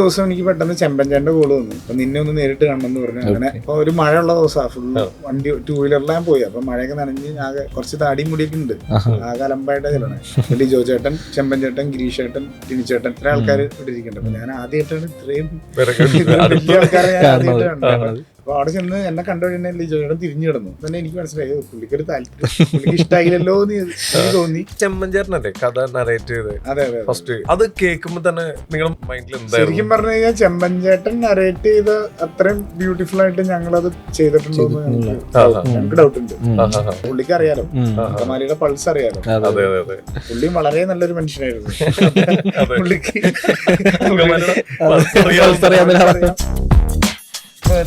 ദിവസം എനിക്ക് പെട്ടെന്ന് ചെമ്പഞ്ചാന്റെ കോള് വന്നു. അപ്പൊ നിന്നെ ഒന്ന് നേരിട്ട് കാണണമെന്ന് പറഞ്ഞു. അങ്ങനെ അപ്പൊ ഒരു മഴയുള്ള ദിവസമാണ്. ഫുള്ള് വണ്ടി 2 വീലറിലാണ് പോയി. അപ്പൊ മഴയൊക്കെ നനഞ്ഞ് ആകെ കുറച്ച് താടിയും മുടിയൊക്കെ ഉണ്ട്. ആകെ അലമ്പായിട്ട് ചെല്ലണേ. ലിജോ ചേട്ടൻ, ചെമ്പഞ്ചേട്ടൻ, ഗിരീഷേട്ടൻ, ടിനിച്ചേട്ടൻ, ഇത്ര ആൾക്കാർ ഇവിടെ ഇരിക്കുന്നുണ്ട്. അപ്പൊ ഞാൻ ആദ്യമായിട്ടാണ് ഇത്രയും വലിയ ആൾക്കാരെ ഞാൻ ആദ്യമായിട്ട് കണ്ടത്. അപ്പൊ അവിടെ ചെന്ന് എന്നെ കണ്ടുകഴിഞ്ഞാൽ ലിജോ ചേട്ടൻ തിരിഞ്ഞു കിടന്നു. തന്നെ എനിക്ക് മനസ്സിലായി പുള്ളിക്കൊരു താല്പര്യം, പുള്ളിക്ക് ഇഷ്ടമായില്ലല്ലോ എന്ന് എനിക്ക് തോന്നി. ചെമ്പഞ്ചേട്ടനല്ലേ കഥ നറേറ്റ് ചെയ്ത്? അതെ അതെ. ഫസ്റ്റ് അത് കേൾക്കുമ്പോ തന്നെ നിങ്ങളുടെ മൈൻഡിൽ എന്തായിരുന്നു? ശരിക്കും പറഞ്ഞു കഴിഞ്ഞാൽ ചെമ്പഞ്ചേട്ടൻ നറേറ്റ് ചെയ്ത് അത്രയും ബ്യൂട്ടിഫുൾ ആയിട്ട് ഞങ്ങളത് ചെയ്തിട്ടുണ്ടോ എന്ന് ഞങ്ങൾക്ക് ഡൗട്ട് ഉണ്ട്. പുള്ളിക്ക് അറിയാലോ, അങ്കമാലിയുടെ പൾസ് അറിയാലോ. പുള്ളി വളരെ നല്ലൊരു മനുഷ്യനായിരുന്നു. പുള്ളിക്ക്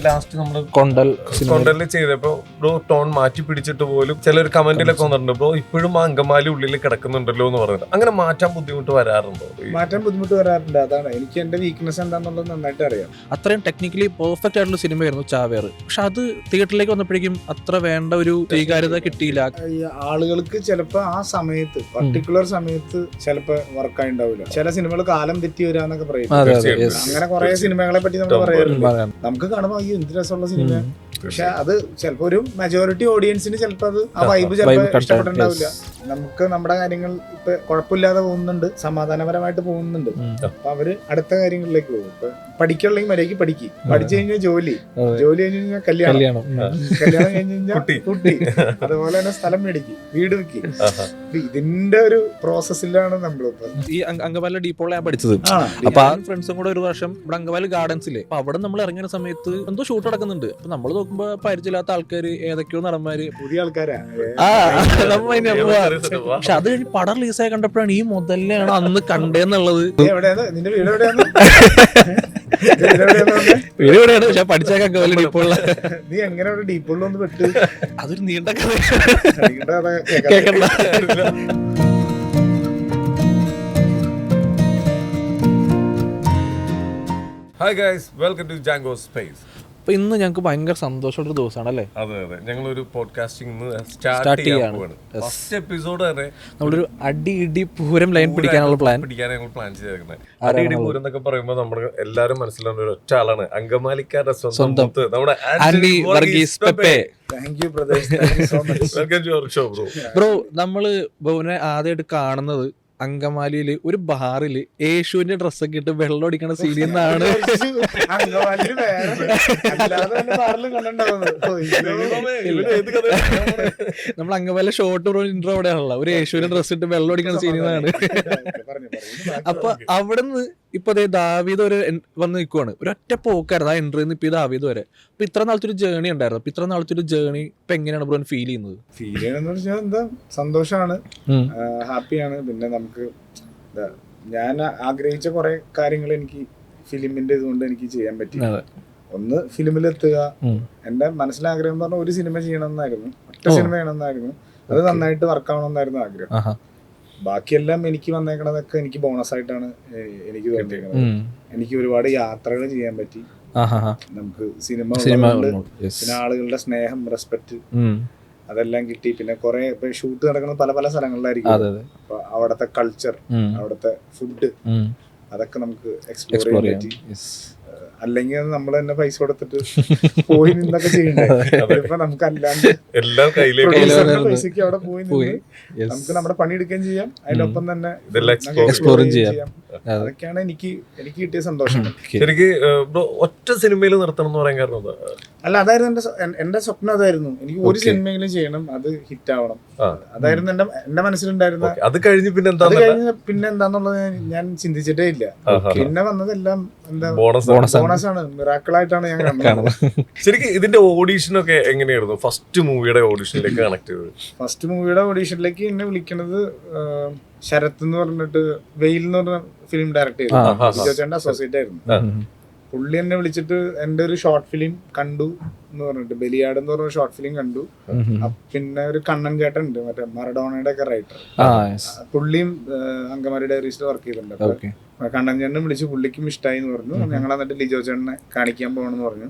ലാസ്റ്റ് നമ്മള് കൊണ്ടല് ചെയ്തപ്പോ ബ്രോ ടോൺ മാറ്റി പിടിച്ചിട്ട് പോലും ചിലര് കമന്റിലൊക്കെ വന്നിട്ടുണ്ട്, ബ്രോ ഇപ്പോഴും ആ അങ്കമാലി ഉള്ളിൽ കിടക്കുന്നുണ്ടല്ലോ എന്ന് പറഞ്ഞിട്ട്. അങ്ങനെ മാറ്റാൻ ബുദ്ധിമുട്ട് വരാറുണ്ടോ? മാറ്റാൻ ബുദ്ധിമുട്ട് വരാറുണ്ട്. അതാണ് എനിക്ക് എന്റെ വീക്ക്നെസ് എന്താണെന്നുള്ളത് നന്നായിട്ട് അറിയാം. അത്രയും ടെക്നിക്കലി പെർഫെക്റ്റ് ആയിട്ടുള്ള സിനിമയായിരുന്നു ചാവേർ. പക്ഷെ അത് തിയേറ്ററിലേക്ക് വന്നപ്പോഴേക്കും അത്ര വേണ്ട ഒരു സ്വീകാര്യത കിട്ടിയില്ല. ആളുകൾക്ക് ചിലപ്പോ ആ സമയത്ത് പർട്ടിക്കുലർ സമയത്ത് ചിലപ്പോ വർക്കായി ഉണ്ടാവില്ല. ചില സിനിമകൾ കാലം തെറ്റി വരാന്നൊക്കെ പറയും. അങ്ങനെ കുറെ സിനിമകളെ പറ്റി നമ്മൾ പറയാറുണ്ട്. നമുക്ക് കാണുമ്പോൾ എന്ത് രസമുള്ള സിനിമ, പക്ഷെ അത് ചിലപ്പോ ഒരു മെജോറിറ്റി ഓഡിയൻസിന് ചിലപ്പോ അത് ആ വൈബ് ചിലപ്പോ ഇഷ്ടപ്പെട്ടുണ്ടാവില്ല. നമുക്ക് നമ്മുടെ കാര്യങ്ങൾ ഇപ്പൊ കുഴപ്പമില്ലാതെ പോകുന്നുണ്ട്, സമാധാനപരമായിട്ട് പോകുന്നുണ്ട്. അപ്പൊ അവര് അടുത്ത കാര്യങ്ങളിലേക്ക് പോകും. ഇപ്പൊ പഠിക്കുള്ളെങ്കിൽ മര്യാദയ്ക്ക് പഠിക്കും, പഠിച്ചു കഴിഞ്ഞാൽ ജോലി കഴിഞ്ഞ് കഴിഞ്ഞാൽ കല്യാണം കഴിഞ്ഞ് കഴിഞ്ഞാൽ കുട്ടി, അതുപോലെ തന്നെ സ്ഥലം മേടിക്കും, വീട് വെക്കും. ഇതിന്റെ ഒരു പ്രോസസ്സിലാണ് നമ്മളിപ്പോ. ഈ അങ്കമാലി ഡീപ്പോൾ ഞാൻ പഠിച്ചത്. അപ്പൊ ആ ഫ്രണ്ട്സും കൂടെ ഒരു വർഷം ഇവിടെ അങ്കമാലി ഗാർഡൻസില്, അപ്പൊ അവിടെ നമ്മൾ ഇറങ്ങിയ സമയത്ത് എന്തോ ഷൂട്ട് നടക്കുന്നുണ്ട്. അപ്പൊ നമ്മൾ നോക്കുമ്പോ പരിചയമില്ലാത്ത ആൾക്കാര്, ഏതൊക്കെയോ നടന്മാര്, പുതിയ ആൾക്കാരാ. പക്ഷെ അത് കഴിഞ്ഞ് പടം റിലീസായി കണ്ടപ്പോഴാണ് ഈ മുതലാണ് അന്ന് കണ്ടേന്നുള്ളത്. നിന്റെ വീട് എവിടെയാണ്? വീട് എവിടെയാണ്? പക്ഷെ പഠിച്ചേക്കാൻ അങ്കമാലി ഡീപ്പോള. നീ എങ്ങനെ ഡീപ്പോളിൽ ഒന്ന് പെട്ട്? അതൊരു നീണ്ട കഥ, കേക്കണ്ട. Hi guys, welcome to Django space. അപ്പൊ ഇന്ന് ഞങ്ങൾക്ക് ഭയങ്കര സന്തോഷമുള്ള ദിവസമാണ് അല്ലേ? അതെ അതെ, ഞങ്ങളൊരു പോഡ്കാസ്റ്റിംഗ് സ്റ്റാർട്ട് ചെയ്യാൻ പോവാണ്. ഫസ്റ്റ് എപ്പിസോഡ് തന്നെ നമ്മളൊരു അടി ഇടി പൂരം ലൈൻ പിടിക്കാനുള്ള പ്ലാൻ ചെയ്തേക്കുന്നത്. അടി ഇടി പൂരം എന്നൊക്കെ പറയുമ്പോൾ നമ്മുടെ എല്ലാവരും മനസ്സിലാവുന്ന ഒരു ഒറ്റ ആളാണ്, അങ്കമാലിക്കാരുടെ സ്വന്തം നമ്മുടെ ആന്റണി വർഗീസ് പെപ്പെ. ബ്രോ, നമ്മള് ബോനെ ആദ്യമായിട്ട് കാണുന്നത് അങ്കമാലിയില് ഒരു ബാറില് യേശുവിന്റെ ഡ്രസ്സൊക്കെ ഇട്ട് വെള്ളം അടിക്കണ സീനിൽ നിന്നാണ്. നമ്മൾ അങ്കമാലി ഷോർട്ട് ഇൻട്രോ അവിടെയാണല്ലോ, ഒരു യേശുവിന്റെ ഡ്രസ്സ് ഇട്ട് വെള്ളം അടിക്കണ സീനിൽ നിന്നാണ്. അപ്പൊ അവിടുന്ന് ഇപ്പൊ അതേ ദാവീദ് ഒരു വന്ന് നിൽക്കുവാണ്. ഒരൊറ്റ പോക്കായിരുന്നു ആ എൻട്രിയിൽ നിന്ന് ഇപ്പൊ ഈ ദാവീദ് വരെ. അപ്പൊ ഇത്ര നാളത്തെ ഒരു ജേണി ഉണ്ടായിരുന്നു. അപ്പൊ ഇത്ര നാളത്തെ ഒരു ജേണി ഇപ്പൊ എങ്ങനെയാണ് ബ്രോ ഫീൽ ചെയ്യുന്നത്? ഫീൽ ചെയ്യണമെന്ന് വെച്ചാൽ എന്താ, സന്തോഷമാണ്, ഹാപ്പിയാണ്. പിന്നെ നമുക്ക് ഞാൻ ആഗ്രഹിച്ച കുറെ കാര്യങ്ങൾ എനിക്ക് ഫിലിമിന്റെ ഇതുകൊണ്ട് എനിക്ക് ചെയ്യാൻ പറ്റി. ഒന്ന് ഫിലിമിലെത്തുക. എന്റെ മനസ്സിലാഗ്രഹം എന്ന് പറഞ്ഞാൽ ഒരു സിനിമ ചെയ്യണമെന്നായിരുന്നു, ഒറ്റ സിനിമ ചെയ്യണമെന്നായിരുന്നു. അത് നന്നായിട്ട് വർക്കാവണമെന്നായിരുന്നു ആഗ്രഹം. ബാക്കിയെല്ലാം എനിക്ക് വന്നേക്കണതൊക്കെ എനിക്ക് ബോണസ് ആയിട്ടാണ് എനിക്ക് തോന്നിയേക്കുന്നത്. എനിക്ക് ഒരുപാട് യാത്രകൾ ചെയ്യാൻ പറ്റി. നമുക്ക് സിനിമ പിന്നെ ആളുകളുടെ സ്നേഹം, റെസ്പെക്ട് അതെല്ലാം കിട്ടി. പിന്നെ കുറെ ഇപ്പൊ ഷൂട്ട് നടക്കുന്നത് പല പല സ്ഥലങ്ങളിലായിരിക്കും. അപ്പൊ അവിടുത്തെ കൾച്ചർ, അവിടുത്തെ ഫുഡ്, അതൊക്കെ നമുക്ക് എക്സ്പ്ലോർ ചെയ്യാൻ പറ്റി. അല്ലെങ്കിൽ നമ്മൾ തന്നെ പൈസ കൊടുത്തിട്ട് പോയി നിന്നൊക്കെ ചെയ്യണ്ടേ. ഇപ്പൊ നമുക്ക് അല്ലാണ്ട് പൈസക്ക് അവിടെ പോയി നിന്ന് നമുക്ക് നമ്മുടെ പണിയെടുക്കുകയും ചെയ്യാം, അതിനൊപ്പം തന്നെ എക്സ്പ്ലോറും ചെയ്യാം. അതൊക്കെയാണ് എനിക്ക് കിട്ടിയ സന്തോഷം. ശരിക്ക് ഒറ്റ സിനിമയിൽ നിർത്തണം എന്ന് പറയാൻ കാരണം അല്ല, അതായിരുന്നു എന്റെ സ്വപ്നം. അതായിരുന്നു എനിക്ക് ഒരു സിനിമയിലും ചെയ്യണം, അത് ഹിറ്റ് ആവണം. അതായിരുന്നു എന്റെ മനസ്സിലുണ്ടായിരുന്ന. അത് കഴിഞ്ഞ് പിന്നെ എന്താന്നുള്ളത് ഞാൻ ചിന്തിച്ചിട്ടേ ഇല്ല. പിന്നെ വന്നതെല്ലാം എന്താ ബോണസാണ്, മിറാക്കിളായിട്ടാണ് ഞാൻ കാണുന്നത്. ശരിക്കും ഇതിന്റെ ഓഡീഷനൊക്കെ എങ്ങനെയായിരുന്നു? ഫസ്റ്റ് മൂവിയുടെ ഓഡീഷനിലേക്ക് കണക്ട് ചെയ്തത്? ഫസ്റ്റ് മൂവിയുടെ ഓഡീഷനിലേക്ക് എന്നെ വിളിക്കുന്നത് ശരത് എന്ന് പറഞ്ഞിട്ട്, വെയിൽ എന്ന് പറഞ്ഞ ഫിലിം ഡയറക്ട് ചെയ്തു, അസോസിയേറ്റ് ആയിരുന്നു. പുള്ളി എന്നെ വിളിച്ചിട്ട് എന്റെ ഒരു ഷോർട്ട് ഫിലിം കണ്ടു, എന്ന് പറഞ്ഞിട്ട് ബലിയാട് എന്ന് പറഞ്ഞ ഷോർട്ട് ഫിലിം കണ്ടു. പിന്നെ ഒരു കണ്ണൻ ചേട്ടൻ ഉണ്ട്, മറ്റേ മറഡോണയുടെ ഒക്കെ റൈറ്റർ, പുള്ളിയും അങ്കമാലി ഡയറീസിൽ വർക്ക് ചെയ്തിട്ടുണ്ട്. അപ്പൊ കണ്ണൻ ചേട്ടനും വിളിച്ചു, പുള്ളിക്കും ഇഷ്ടമായി എന്ന് പറഞ്ഞു. ഞങ്ങൾ എന്നിട്ട് ലിജോ ചേട്ടനെ കാണിക്കാൻ പോകണമെന്ന് പറഞ്ഞു.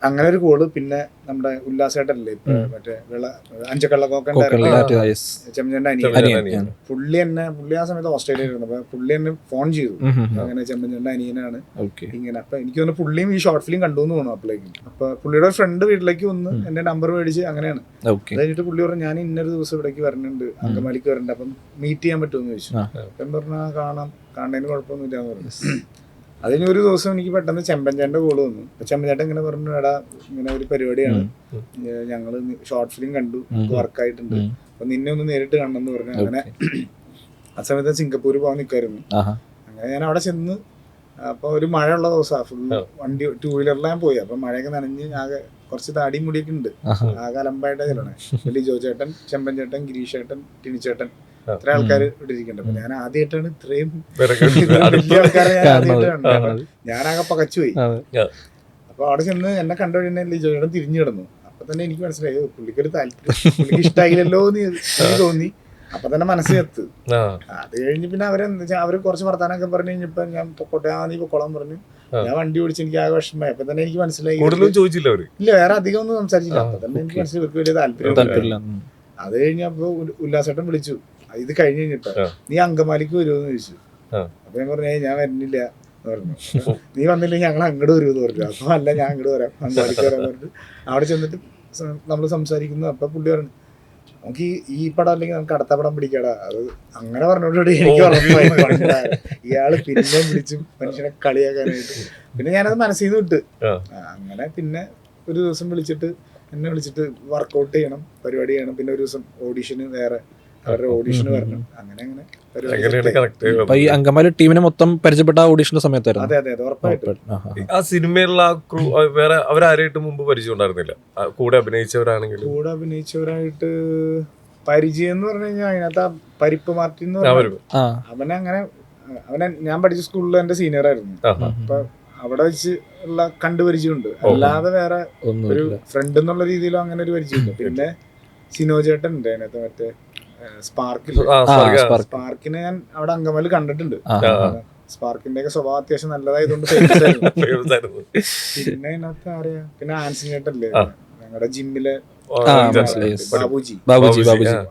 അങ്ങനെ ഒരു കോള്. പിന്നെ നമ്മുടെ ഉല്ലാസേട്ടല്ലേ ഇപ്പൊ മറ്റേ അഞ്ചക്കള്ളക്കോക്കന്റെ ചെമ്മഞ്ചേട്ടന്റെ അനിയൻ, പുള്ളി ആ സമയത്ത് ഓസ്ട്രേലിയയിലായിരുന്നു. അപ്പൊ പുള്ളി എന്നെ ഫോൺ ചെയ്തു, അങ്ങനെ ചെമ്മഞ്ചേട്ടന്റെ അനിയനാണ് ഇങ്ങനെ. അപ്പൊ എനിക്ക് തോന്നുന്നു പുള്ളിയും ഈ ഷോർട്ട് ഫിലിം കണ്ടു എന്ന് തോന്നുന്നു അപ്പോഴേക്കും. അപ്പൊ പുള്ളിയുടെ ഫ്രണ്ട് വീട്ടിലേക്ക് വന്ന് എന്റെ നമ്പർ മേടിച്ച് അങ്ങനെയാണ്. കഴിഞ്ഞിട്ട് പുള്ളി പറഞ്ഞു, ഞാൻ ഇന്നൊരു ദിവസം ഇവിടേക്ക് വരുന്നുണ്ട്, അങ്കമാലിക്ക് വരുന്നുണ്ട്, അപ്പം മീറ്റ് ചെയ്യാൻ പറ്റുമെന്ന് ചോദിച്ചു. അപ്പം പറഞ്ഞാൽ കാണുന്നതിന് കുഴപ്പമൊന്നുമില്ലാന്ന് പറഞ്ഞു. അതിന് ഒരു ദിവസം എനിക്ക് പെട്ടെന്ന് ചെമ്പഞ്ചേട്ടൻ്റെ കോള് വന്നു. ചെമ്പഞ്ചേട്ടൻ ഇങ്ങനെ പറഞ്ഞു, എടാ ഇങ്ങനെ ഒരു പരിപാടിയാണ്, ഞങ്ങള് ഷോർട്ട് ഫിലിം കണ്ടു, വർക്കായിട്ടുണ്ട്, അപ്പൊ നിന്നെ ഒന്ന് നേരിട്ട് കാണണമെന്ന് പറഞ്ഞു. അങ്ങനെ ആ സമയത്ത് സിംഗപ്പൂർ പോകാൻ നിൽക്കായിരുന്നു. അങ്ങനെ ഞാൻ അവിടെ ചെന്ന്, അപ്പൊ ഒരു മഴയുള്ള ദിവസമാണ്, ഫുള്ള് വണ്ടി 2 വീലറിലാണ് പോയി. അപ്പൊ മഴയൊക്കെ നനഞ്ഞ് ആകെ കുറച്ച് താടി മുടിയൊക്കെ ഉണ്ട്, ആകെ അലമ്പായിട്ടാണ് ചെല്ലണേ. ലിജോ ചേട്ടൻ, ചെമ്പൻ ചേട്ടൻ, ഗിരീഷ് ചേട്ടൻ, ടിനിച്ചേട്ടൻ, ഇത്ര ആൾക്കാർ ഇവിടെ ഇരിക്കുന്നുണ്ട്. അപ്പൊ ഞാൻ ആദ്യമായിട്ടാണ് ഇത്രയും വലിയ ആൾക്കാരെ ഞാൻ ആദ്യമായിട്ടാണ് കണ്ടത്. ഞാനാകെ പകച്ചുപോയി. അപ്പൊ അവിടെ ചെന്ന് എന്നെ കണ്ടു കഴിഞ്ഞാൽ ലിജോ ചേട്ടൻ തിരിഞ്ഞു കിടന്നു. അപ്പൊ തന്നെ എനിക്ക് മനസ്സിലായി പുള്ളിക്കൊരു താല്പര്യം, പുള്ളിക്ക് ഇഷ്ടമായില്ലല്ലോ എന്ന് എനിക്ക് തോന്നി. അപ്പൊ തന്നെ മനസ്സ് ചത്ത്. അത് കഴിഞ്ഞ് പിന്നെ അവരെന്താ വെച്ചാൽ അവര് കുറച്ച് വർത്താനൊക്കെ പറഞ്ഞു കഴിഞ്ഞപ്പോ ഞാൻ പൊക്കോട്ടെ, നീ പൊക്കോളാൻ പറഞ്ഞു. ഞാൻ വണ്ടി ഓടിച്ച് എനിക്ക് ആകെ വിഷമമായി. അപ്പൊ തന്നെ എനിക്ക് മനസ്സിലായി, ഇല്ല വേറെ അധികം ഒന്നും സംസാരിച്ചില്ല. അപ്പൊ തന്നെ എനിക്ക് മനസ്സിലായി ഇവർക്ക് വലിയ താല്പര്യം. അത് കഴിഞ്ഞപ്പോ ഉല്ലാസേട്ടൻ വിളിച്ചു, ഇത് കഴിഞ്ഞ് കഴിഞ്ഞിട്ട് നീ അങ്കമാലിക്ക് വരുമെന്ന് ചോദിച്ചു. അപ്പൊ ഞാൻ പറഞ്ഞു, ഞാൻ വരുന്നില്ല എന്ന് പറഞ്ഞു. നീ വന്നില്ലെങ്കിൽ ഞങ്ങൾ അങ്ങോട്ട് വരുമെന്ന് പറഞ്ഞു. അപ്പൊ അല്ല, ഞാൻ അങ്ങോട്ട് വരാം, അങ്കമാലിക്ക് വരാൻ പറഞ്ഞു. അവിടെ ചെന്നിട്ട് നമ്മൾ സംസാരിക്കുന്നു. അപ്പൊ പുള്ളി പറഞ്ഞു, നമുക്ക് ഈ പടം അല്ലെങ്കിൽ നമുക്ക് അടുത്ത പടം പിടിക്കാടാ. അത് അങ്ങനെ പറഞ്ഞോടുകൂടി എനിക്ക് ഉറപ്പായി ഇയാള് പിന്നെ വിളിച്ചു മനുഷ്യനെ കളിയാക്കാനായിട്ട്. പിന്നെ ഞാനത് മനസ്സിൽ നിന്ന് വിട്ട്. അങ്ങനെ പിന്നെ ഒരു ദിവസം എന്നെ വിളിച്ചിട്ട് വർക്കൗട്ട് ചെയ്യണം, പരിപാടി ചെയ്യണം. പിന്നെ ഒരു ദിവസം ഓഡീഷന് വേറെ അവരുടെ ഓഡീഷന് വരണം. അങ്ങനെ അപ്പൊ ഈ അങ്കമാലി ടീമിനെ മൊത്തം പരിചയപ്പെട്ട ഓഡീഷന്റെ സമയത്തായിരുന്നു. അതെ അതെ ഉറപ്പായിട്ടും. ആ സിനിമയിലുള്ള ആ ക്രൂ വേറെ അവരാരായിട്ട് മുമ്പ് പരിചയം ഉണ്ടായിരുന്നില്ല? കൂടെ അഭിനയിച്ചവരാണെങ്കിൽ കൂടെ അഭിനയിച്ചവരായിട്ട് പരിചയം എന്ന് പറഞ്ഞു കഴിഞ്ഞാൽ അതിനകത്ത് ആ പരിപ്പ് മാർട്ടിൻ എന്ന് പറഞ്ഞ അവനെ ഞാൻ പഠിച്ച സ്കൂളിൽ എന്റെ സീനിയർ ആയിരുന്നു. അപ്പൊ അവിടെ വെച്ച് ഉള്ള കണ്ടുപരിചയമുണ്ട്, അല്ലാതെ വേറെ ഒരു ഫ്രണ്ട് എന്നുള്ള രീതിയിലോ അങ്ങനെ ഒരു പരിചയമില്ല. പിന്നെ സിനോജേട്ടൻ ഉണ്ട് അതിനകത്ത്, മറ്റേ സ്പാർക്കിനെ ഞാൻ അവിടെ അങ്കമാലി കണ്ടിട്ടുണ്ട്. സ്പാർക്കിന്റെ ഒക്കെ സ്വഭാവം അത്യാവശ്യം നല്ലതായതുകൊണ്ട് ഫേമസ് ആയിരുന്നു. പിന്നെ അതിനകത്ത് അറിയാം, പിന്നെ ആൻസി ചേട്ടല്ലേ ഞങ്ങളുടെ ജിമ്മിലെ ബാബുജി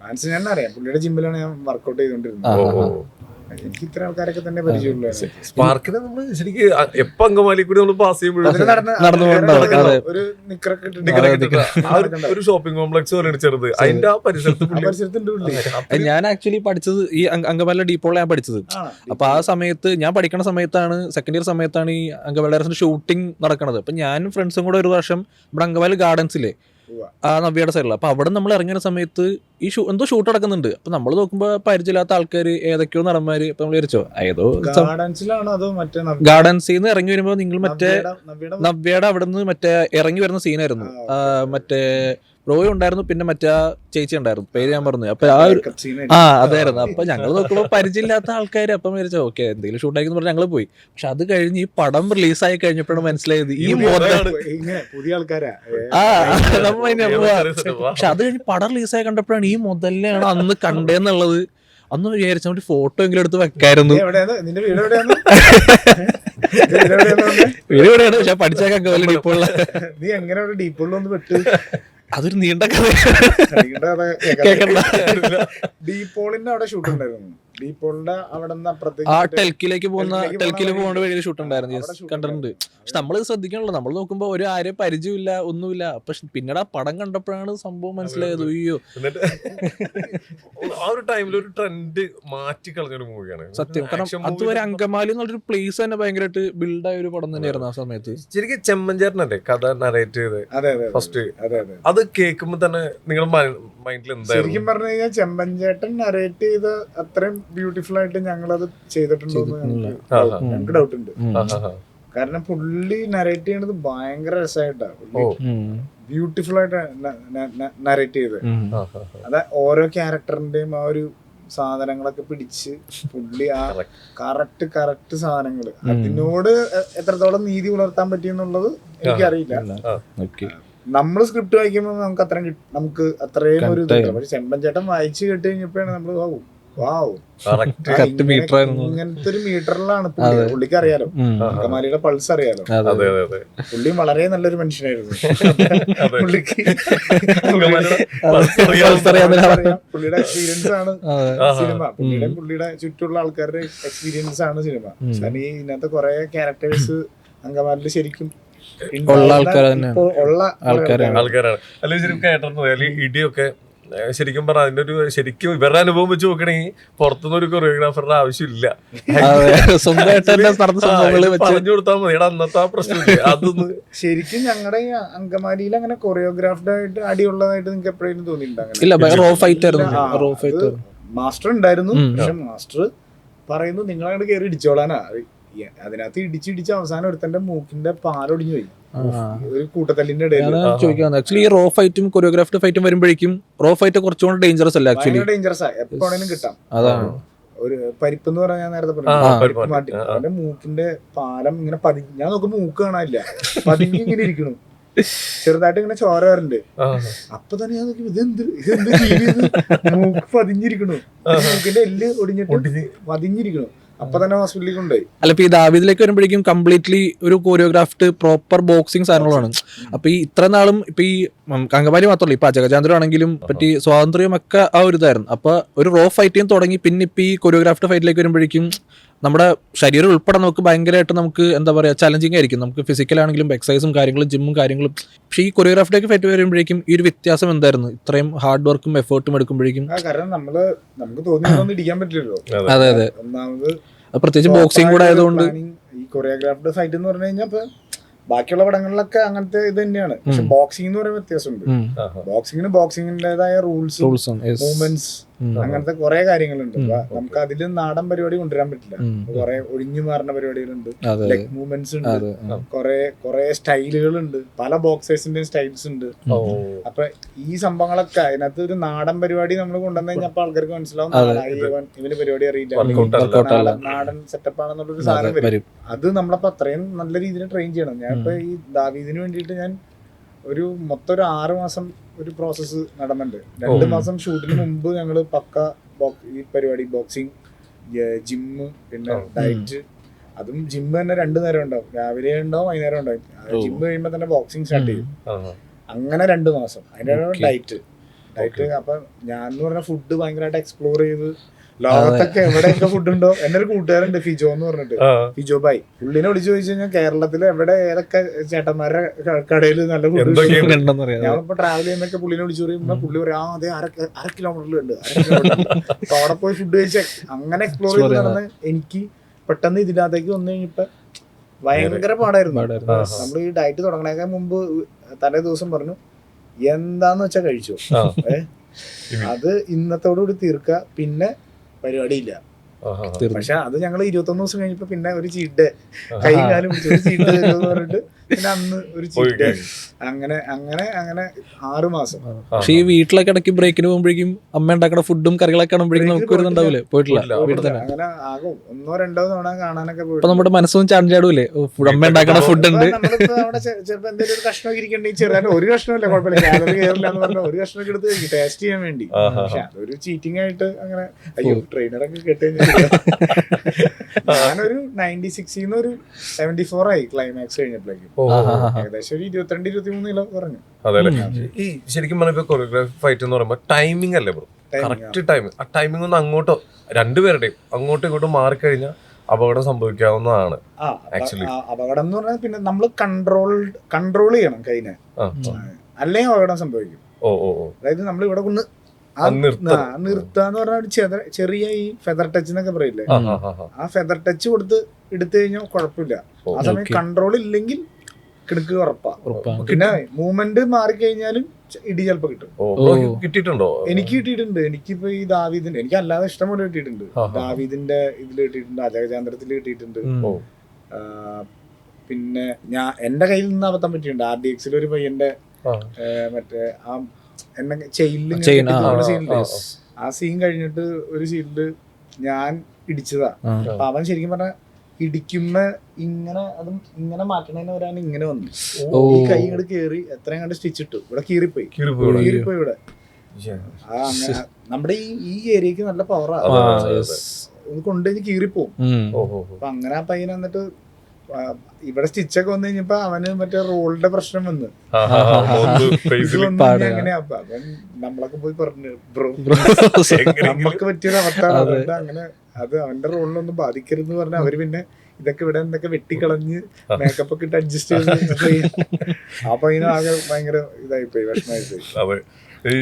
ആൻസി ചേട്ടൻ അറിയാം. പുള്ളിയുടെ ജിമ്മിലാണ് ഞാൻ വർക്കൗട്ട് ചെയ്തോണ്ടിരുന്നത്. എനിക്ക് ഇത്ര ആൾക്കാരൊക്കെ തന്നെ പരിചയമുള്ളൂ. സ്പാർക്കിനെ നമ്മള് ശരിക്കും എപ്പോ അങ്കമാലി കൂടി നമ്മൾ പാസ് ഒരു ഷോപ്പിംഗ് കോംപ്ലക്സ് പോലെ ചെറുത്, അതിന്റെ ആ പരിസരത്ത് ഞാൻ ആക്ച്വലി പഠിച്ചത് ഈ അങ്കമാലി ഡീപ്പോളാണ് ഞാൻ പഠിച്ചത്. അപ്പൊ ആ സമയത്ത് ഞാൻ പഠിക്കുന്ന സമയത്താണ്, സെക്കൻഡ് ഇയർ സമയത്താണ് ഈ അങ്കമാലി ഡയറക്ടറിന്റെ ഷൂട്ടിംഗ് നടക്കുന്നത്. അപ്പൊ ഞാനും ഫ്രണ്ട്സും കൂടെ ഒരു വർഷം ഇവിടെ അങ്കമാലി ഗാർഡൻസിലെ ആ നവ്യയുടെ സൈഡിൽ, അപ്പൊ അവിടെ നമ്മൾ ഇറങ്ങിയ സമയത്ത് ഈ എന്തോ ഷൂട്ട് നടക്കുന്നുണ്ട്. അപ്പൊ നമ്മൾ നോക്കുമ്പോ പരിചയമില്ലാത്ത ആൾക്കാര്, ഏതൊക്കെയോ നടന്മാര്. അപ്പൊ നമ്മൾ വിചാരിച്ചോ ഏതോ ഗാർഡൻസിൽ നിന്ന് ഇറങ്ങി വരുമ്പോ നിങ്ങൾ മറ്റേ നവ്യയുടെ അവിടെ നിന്ന് മറ്റേ ഇറങ്ങി വരുന്ന സീനായിരുന്നു. മറ്റേ റോയ് ഉണ്ടായിരുന്നു, പിന്നെ മറ്റേ ചേച്ചി ഉണ്ടായിരുന്നു, പേര് ഞാൻ പറഞ്ഞു. അപ്പൊ അതായിരുന്നു. അപ്പൊ ഞങ്ങൾ നോക്കുമ്പോ പരിചയമില്ലാത്ത ആൾക്കാര്. അപ്പം വിചാരിച്ചു ഓക്കെ എന്തെങ്കിലും ഷൂട്ടാക്കി പറഞ്ഞ് ഞങ്ങൾ പോയി. പക്ഷെ അത് കഴിഞ്ഞ് ഈ പടം റിലീസായി കഴിഞ്ഞപ്പോഴാണ് മനസ്സിലായത് ഈ പുതിയ ആൾക്കാരാ. പക്ഷെ അത് കഴിഞ്ഞ് പടം റിലീസായി കണ്ടപ്പോഴാണ് ഈ മുതലാണ് അന്ന് കണ്ടേന്നുള്ളത്. അന്ന് വിചാരിച്ച വേണ്ടി ഫോട്ടോ എങ്കിലും എടുത്ത് വെക്കായിരുന്നു. വീട് എവിടെയാണ്? പക്ഷെ പഠിച്ചേക്കാൻ ഡീപ്പോള. നീ എങ്ങനെ ഡീപ്പോളിൽ ഒന്ന് പെട്ട്? അതൊരു നീണ്ട കഥ. ഡീപോളിന്റെ അവിടെ ഷൂട്ട് ഉണ്ടായിരുന്നു. ഡീപോളിന്റെ അവിടെ ടെൽക്കിലേക്ക് പോകുന്ന വഴിയിൽ ഷൂട്ട് ഉണ്ടായിരുന്നു, കണ്ടിട്ടുണ്ട്. പക്ഷെ നമ്മള് ശ്രദ്ധിക്കണല്ലോ, നമ്മൾ നോക്കുമ്പോ ഒരു ആരെയും പരിചയമില്ല, ഒന്നുമില്ല. പക്ഷെ പിന്നീട് ആ പടം കണ്ടപ്പോഴാണ് സംഭവം മനസ്സിലായത്. അയ്യോ, ആ ഒരു ടൈമിൽ ഒരു ട്രെൻഡ് മാറ്റി കളഞ്ഞൊരു മൂവിയാണ് സത്യം. കാരണം അതുവരെ അങ്കമാലി എന്നുള്ളൊരു പ്ലേസ് തന്നെ ഭയങ്കരമായിട്ട് ബിൽഡായ ഒരു പടം തന്നെയായിരുന്നു ആ സമയത്ത്. ശരിക്കും ചെമ്മഞ്ചേട്ടനല്ലേ കഥ നറേറ്റ് ചെയ്ത് ഫസ്റ്റ്? അത് കേൾക്കുമ്പോ തന്നെ നിങ്ങളുടെ മൈൻഡിൽ എന്താ? ശരിക്കും പറഞ്ഞു കഴിഞ്ഞാൽ ചെമ്പഞ്ചേട്ടൻ നറേറ്റ് ചെയ്ത് അത്രയും ബ്യൂട്ടിഫുൾ ആയിട്ട് ഞങ്ങളത് ചെയ്തിട്ടുണ്ടോ ഞങ്ങൾക്ക് ഡൗട്ട് ഉണ്ട്. കാരണം പുള്ളി നറേറ്റ് ചെയ്യണത് ഭയങ്കര രസമായിട്ടാണ്. ബ്യൂട്ടിഫുൾ ആയിട്ട് നറേറ്റ് ചെയ്ത്, അത് ഓരോ ക്യാരക്ടറിന്റെയും ആ ഒരു സാധനങ്ങളൊക്കെ പിടിച്ച് പുള്ളി ആ കറക്റ്റ് സാധനങ്ങള് അതിനോട് എത്രത്തോളം നീതി പുലർത്താൻ പറ്റിയെന്നുള്ളത് എനിക്കറിയില്ല. നമ്മള് സ്ക്രിപ്റ്റ് വായിക്കുമ്പോൾ നമുക്ക് അത്രയും ഒരു ഇതില്ല. പക്ഷെ ചെമ്പൻ ചേട്ടൻ വായിച്ചു കേട്ട് കഴിഞ്ഞപ്പോഴാണ് നമ്മള് വാവ് കറക്റ്റ് മീറ്റർ ആയിരുന്നു. ഇങ്ങനത്തെ ഒരു മീറ്ററിലാണ് പുള്ളിക്ക് അറിയാലോ, അങ്കമാലിയുടെ പൾസ് അറിയാലോ. പുള്ളി വളരെ നല്ലൊരു മനുഷ്യനായിരുന്നു. പുള്ളിക്ക് പുള്ളിയുടെ എക്സ്പീരിയൻസ് ആണ് സിനിമ, പുള്ളിയുടെ ചുറ്റുള്ള ആൾക്കാരുടെ എക്സ്പീരിയൻസ് ആണ് സിനിമ. കാരണം ഈ ഇതിനകത്ത് കുറെ ക്യാരക്ടേഴ്സ് അങ്കമാലിയിൽ ശരിക്കും ഉള്ള ആൾക്കാരാണ്. ആൾക്കാരാണ്. അല്ലെങ്കിൽ ശരിക്കും കേട്ടിട്ടുണ്ട് ഇടിയൊക്കെ ശരിക്കും പറഞ്ഞാൽ അതിന്റെ ഒരു ശരിക്കും ഇവരുടെ അനുഭവം വെച്ച് നോക്കണെങ്കിൽ പുറത്തുനിന്ന് ഒരു കൊറിയോഗ്രാഫറുടെ ആവശ്യമില്ല. പറഞ്ഞു കൊടുത്താൽ മതി. അന്നത്തെ ആ പ്രശ്നമില്ല അതൊന്ന്. ശരിക്കും ഞങ്ങളുടെ ഈ അങ്കമാലിയിൽ അങ്ങനെ കൊറിയോഗ്രാഫ്ഡ് ആയിട്ട് അടിയുള്ളതായിട്ട് നിങ്ങൾക്ക് എപ്പോഴേലും തോന്നിയിട്ടുണ്ടോ? മാസ്റ്റർ ഉണ്ടായിരുന്നു. പക്ഷെ മാസ്റ്റർ പറയുന്നു നിങ്ങളങ്ങോട്ട് കയറി ഇടിച്ചോളാനാ. അതിനകത്ത് ഇടിച്ചിടിച്ച് അവസാനം ഒരുത്തന്റെ മൂക്കിന്റെ പാലൊടിഞ്ഞു പോയി ഒരു കൂട്ടത്തല്ലിന്റെ ഇടയിൽ. ആക്ച്വലി റോ ഫൈറ്റും കൊറിയോഗ്രാഫ്ഡ് ഫൈറ്റും വരുമ്പോഴേക്കും റോ ഫൈറ്റ് കുറച്ചുകൂടെ ഡേഞ്ചറസ് അല്ല. ആക്ച്വലി ഡേഞ്ചറസ് എപ്പോഴേലും കിട്ടാം. അതാണ് ഒരു പരിപ്പ് എന്ന് പറഞ്ഞാൽ ഞാൻ നേരത്തെ പറഞ്ഞു. അവന്റെ മൂക്കിന്റെ പാലം ഇങ്ങനെ ഞാൻ നോക്കുമ്പോ മൂക്ക് കാണാനില്ല, പതിഞ്ഞ് ഇങ്ങനെ ഇരിക്കണു. ചെറുതായിട്ട് ഇങ്ങനെ ചോര വരുന്നുണ്ട്. അപ്പൊ തന്നെ ഞാൻ നോക്കി ഇതെന്ത് മൂക്ക് പതിഞ്ഞിരിക്കണു, മൂക്കിന്റെ എല്ല് ഒടിഞ്ഞിട്ട് പതിഞ്ഞിരിക്കണു. അപ്പൊ തന്നെ ഹോസ്പിറ്റലിൽ കൊണ്ടുപോയി. അല്ല, ഇപ്പൊ ഈ ദാവീദിലേക്ക് വരുമ്പോഴേക്കും കംപ്ലീറ്റ്ലി ഒരു കൊറിയോഗ്രാഫ്ഡ് പ്രോപ്പർ ബോക്സിംഗ് സാധനങ്ങളാണ്. അപ്പൊ ഈ ഇത്ര നാളും ഇപ്പൊ ഈ അങ്കമാലി മാത്രമല്ല, ഇപ്പൊ അജഗജാന്തരം ആണെങ്കിലും പറ്റി സ്വാതന്ത്ര്യം ഒക്കെ ആ ഒരു ഇതായിരുന്നു. അപ്പൊ ഒരു റോ ഫൈറ്റിങ് തുടങ്ങി പിന്നെ ഇപ്പൊ ഈ കൊറിയോഗ്രാഫ്ഡ് ഫൈറ്റിലേക്ക് വരുമ്പോഴേക്കും നമ്മുടെ ശരീരം ഉൾപ്പെടെ നമുക്ക് ഭയങ്കരമായിട്ട് നമുക്ക് എന്താ പറയാ ചലഞ്ചിങ് ആയിരിക്കും. നമുക്ക് ഫിസിക്കലാണെങ്കിലും എക്സസൈസും കാര്യങ്ങളും ജിമ്മും കാര്യങ്ങളും. പക്ഷേ ഈ കൊറിയോഗ്രാഫിലേക്ക് ഫൈറ്റ് വരുമ്പോഴേക്കും ഈ ഒരു വ്യത്യാസം എന്തായിരുന്നു? ഇത്രയും ഹാർഡ് വർക്കും എഫേർട്ടും എടുക്കുമ്പോഴേക്കും. കാരണം നമുക്ക് തോന്നിയൊന്നും ഇടിക്കാൻ പറ്റില്ലല്ലോ. അതെ അതെ, ഒന്നാമത് പ്രത്യേകിച്ച് ബോക്സിംഗ് കൂടെ ആയതുകൊണ്ട്. ഈ കൊറിയോഗ്രാഫ്ഡ് ഫൈറ്റ് എന്ന് പറഞ്ഞു കഴിഞ്ഞാൽ ഇപ്പൊ ബാക്കിയുള്ള പടങ്ങളിലൊക്കെ അങ്ങനത്തെ ഇത് തന്നെയാണ്. പക്ഷെ ബോക്സിംഗ് എന്ന് പറയുന്ന വ്യത്യാസമുണ്ട്. ബോക്സിങ്ങിന്റേതായ റൂൾസ്, മൂവ്മെന്റ്സ്, അങ്ങനത്തെ കുറെ കാര്യങ്ങളുണ്ട്. നമുക്ക് അതിൽ നാടൻ പരിപാടി കൊണ്ടുവരാൻ പറ്റില്ല. കുറെ ഒഴിഞ്ഞു മാറുന്ന പരിപാടികളുണ്ട്, ലെഗ് മൂവ്മെന്റ്സ് ഉണ്ട്, കുറെ സ്റ്റൈലുകളുണ്ട്, പല ബോക്സേഴ്സിന്റെയും സ്റ്റൈൽസ് ഉണ്ട്. അപ്പൊ ഈ സംഭവങ്ങളൊക്കെ അതിനകത്ത് ഒരു നാടൻ പരിപാടി നമ്മൾ കൊണ്ടുവന്നു കഴിഞ്ഞപ്പോ ആൾക്കാർക്ക് മനസ്സിലാവും ഇവന് പരിപാടി അറിയില്ല, നാടൻ സെറ്റപ്പ് ആണെന്നുള്ളൊരു സാധനം വരും. അത് നമ്മളപ്പോ അത്രയും നല്ല രീതിയിൽ ട്രെയിൻ ചെയ്യണം. ഞാനിപ്പോ ഈ ദാവീദിന് വേണ്ടിയിട്ട് ഞാൻ മൊത്തം ഒരു 6 മാസം ഒരു പ്രോസസ്സ് നടന്നുണ്ട്. 2 മാസം ഷൂട്ടിന് മുമ്പ് ഞങ്ങള് പക്ക ഈ പരിപാടി ബോക്സിങ്, ജിമ്മ്, പിന്നെ ഡയറ്റ്. അതും ജിമ്മ് തന്നെ 2 നേരം ഉണ്ടാവും, രാവിലെ ഉണ്ടാവും വൈകുന്നേരം ഉണ്ടാവും. ജിമ്മ് കഴിയുമ്പോ തന്നെ ബോക്സിങ് സ്റ്റാർട്ട് ചെയ്യും. അങ്ങനെ 2 മാസം അതിന്റെ ഡയറ്റ്. അപ്പൊ ഞാൻ എന്ന് പറഞ്ഞ ഫുഡ് ഭയങ്കരമായിട്ട് എക്സ്പ്ലോർ ചെയ്ത് ലോകത്തൊക്കെ എവിടെയൊക്കെ ഫുഡ് ഉണ്ടോ. എന്റെ ഒരു കൂട്ടുകാരുണ്ട് ഫിജോ എന്ന് പറഞ്ഞിട്ട്, ഫിജോ ബായ്. പുള്ളിനെ വിളിച്ചു ചോദിച്ചു കഴിഞ്ഞാൽ കേരളത്തില് എവിടെ ഏതൊക്കെ ചേട്ടന്മാരുടെ കടയിൽ നല്ല ഫുഡ്. ഞാനിപ്പോ ട്രാവൽ ചെയ്യുന്നൊക്കെ പുള്ളിനെ വിളിച്ചു പറയുമ്പോ പുള്ളി പറയാം അതെ 1/2 കിലോമീറ്ററിലുണ്ട്. അപ്പൊ അവിടെ പോയി ഫുഡ് കഴിച്ച അങ്ങനെ എക്സ്പ്ലോർ ചെയ്ത് നടന്ന് എനിക്ക് പെട്ടെന്ന് ഇതിനകത്തേക്ക് വന്നു കഴിഞ്ഞപ്പോ ഭയങ്കര പാടായിരുന്നു. നമ്മൾ ഈ ഡയറ്റ് തുടങ്ങണേക്കാൾ മുമ്പ് തലേ ദിവസം പറഞ്ഞു എന്താന്ന് വെച്ചാ കഴിച്ചു, അത് ഇന്നത്തോടുകൂടി തീർക്കുക, പിന്നെ പരിപാടിയില്ല. പക്ഷെ അത് ഞങ്ങൾ 21 ദിവസം കഴിഞ്ഞപ്പോ പിന്നെ ഒരു ചീട്ട് കൈ കാലം പിടിച്ചു ചീട്ട് തരുമെന്ന് പറഞ്ഞിട്ട് പിന്നെ അന്ന് ഒരു ചീട്ട്. അങ്ങനെ 6 മാസം. പക്ഷെ ഈ വീട്ടിലൊക്കെ ഇടയ്ക്ക് ബ്രേക്കിന് പോകുമ്പോഴേക്കും അമ്മ ഉണ്ടാക്കുന്ന ഫുഡും കറികളൊക്കെ ആകുമ്പോഴേക്കും നമുക്ക് വരുന്നുണ്ടാവില്ലേ? പോയിട്ടില്ല, വീട്ടിൽ തന്നെ. അങ്ങനെ ആകും 1-2 തവണ കാണാനൊക്കെ പോയി. നമ്മുടെ മനസ്സൊന്നും ചാടിയാടൂലേ അമ്മ ഉണ്ടാക്കുന്ന ഫുഡ് ഉണ്ട്. അവിടെ ചിലപ്പോ എന്തെങ്കിലും ഒരു കഷ്ണം ഇരിക്കണ്ടെങ്കിൽ ചെറുതായിട്ട് ഒരു കഷ്ണമല്ല കുഴപ്പമില്ല, കാലറി കയറില്ല എന്ന് പറഞ്ഞാൽ ഒരു കഷ്ണമൊക്കെ എടുത്ത് കഴിക്കും ടേസ്റ്റ് ചെയ്യാൻ വേണ്ടി. പക്ഷെ അതൊരു ചീറ്റിംഗ് ആയിട്ട് അങ്ങനെ അയ്യോ ട്രെയിനറൊക്കെ കേട്ട് ഞാനൊരു 96 ഒരു 74 ആയി ക്ലൈമാക്സ് കഴിഞ്ഞപ്പോഴേക്കും. ഏകദേശം ഒരു 22-23 കിലോ കുറഞ്ഞു. അതെ. ഈ ശരിക്കും പറഞ്ഞ കൊറിയോഗ്രാഫി ഫൈറ്റ് എന്ന് പറയുമ്പോൾ ടൈമിംഗ് അല്ലേ ബ്രോ? Correct timing. ആ ടൈമിംഗ് ഒന്ന് അങ്ങോട്ടോ രണ്ടുപേരുടെയും അങ്ങോട്ടും ഇങ്ങോട്ടും മാറിക്കഴിഞ്ഞാൽ അപകടം സംഭവിക്കാവുന്നതാണ്. ആക്ച്വലി അപകടം എന്ന് പറഞ്ഞാൽ പിന്നെ നമ്മൾ കൺട്രോൾ ചെയ്യണം കൈനെ, അല്ലെങ്കിൽ അപകടം സംഭവിക്കും. അതായത് നമ്മൾ ഇവിടെ കൊണ്ട് നിർത്താന്ന് പറഞ്ഞാൽ ചെറിയ ഈ ഫെദർ ടച്ച് എന്നൊക്കെ പറയില്ലേ, ആ ഫെദർ ടച്ച് കൊടുത്ത് എടുത്തു കഴിഞ്ഞാൽ കുഴപ്പമില്ല. ആ സമയം കൺട്രോൾ ഇല്ലെങ്കിൽ കിടക്കുക ഉറപ്പാ. പിന്നെ മൂവ്മെന്റ് മാറിക്കഴിഞ്ഞാലും ഇടി ചിലപ്പോ കിട്ടും. കിട്ടിയിട്ടുണ്ടോ? എനിക്ക് കിട്ടിയിട്ടുണ്ട്. എനിക്കിപ്പോ ഈ ദാവീദിന്റെ എനിക്ക് അല്ലാതെ ഇഷ്ടംപോലെ കിട്ടിയിട്ടുണ്ട്. ദാവീദിന്റെ ഇതിൽ കിട്ടിയിട്ടുണ്ട്, അജഗജാന്തരത്തിൽ കിട്ടിയിട്ടുണ്ട്. പിന്നെ എന്റെ കയ്യിൽ നിന്ന് അബദ്ധം പറ്റിയിട്ടുണ്ട്. RDX ഒരു പയ്യന്റെ മറ്റേ ആ എന്നെ ചെയിലിൽ ആ സീൻ കഴിഞ്ഞിട്ട് ഒരു സീനില് ഞാൻ ഇടിച്ചതാ. അപ്പൊ അവൻ ശരിക്കും പറഞ്ഞ ഇടിക്കുമ്പ ഇങ്ങനെ അതും ഇങ്ങനെ മാറ്റണേന് വരാൻ ഇങ്ങനെ വന്നു. ഓ. ഈ കൈ ഇങ്ങോട്ട് കേറി എത്രയും കണ്ട് സ്റ്റിച്ച് ഇട്ടു, ഇവിടെ കീറിപ്പോയി ഇവിടെ. അങ്ങനെ നമ്മുടെ ഈ ഏരിയക്ക് നല്ല പവറാ, കൊണ്ടുകഴിഞ്ഞ് കീറിപ്പോവും. അപ്പൊ അങ്ങനെ ആ പയ്യൻ എന്നിട്ട് ഇവിടെ സ്റ്റിച്ചൊക്കെ വന്നു കഴിഞ്ഞപ്പോ അവന് മറ്റേ റോളിന്റെ പ്രശ്നം വന്ന് അങ്ങനെയാ. അപ്പൊ അവൻ നമ്മളൊക്കെ പോയി പറഞ്ഞു ബ്രോ നമുക്ക് പറ്റിയൊരു അവസ്ഥയാണ്, അതുകൊണ്ട് അങ്ങനെ അത് അവന്റെ റോളിനൊന്നും ബാധിക്കരുതെന്ന് പറഞ്ഞ അവര് പിന്നെ ഇതൊക്കെ ഇവിടെ എന്തൊക്കെ വെട്ടിക്കളഞ്ഞ് മേക്കപ്പ് ഒക്കെ ഇട്ട് അഡ്ജസ്റ്റ് ചെയ്ത് ആ പയ്യന് ആകെ ഭയങ്കര ഇതായിപ്പോയി, വിഷമായിപ്പോയി. അതെ, ഈ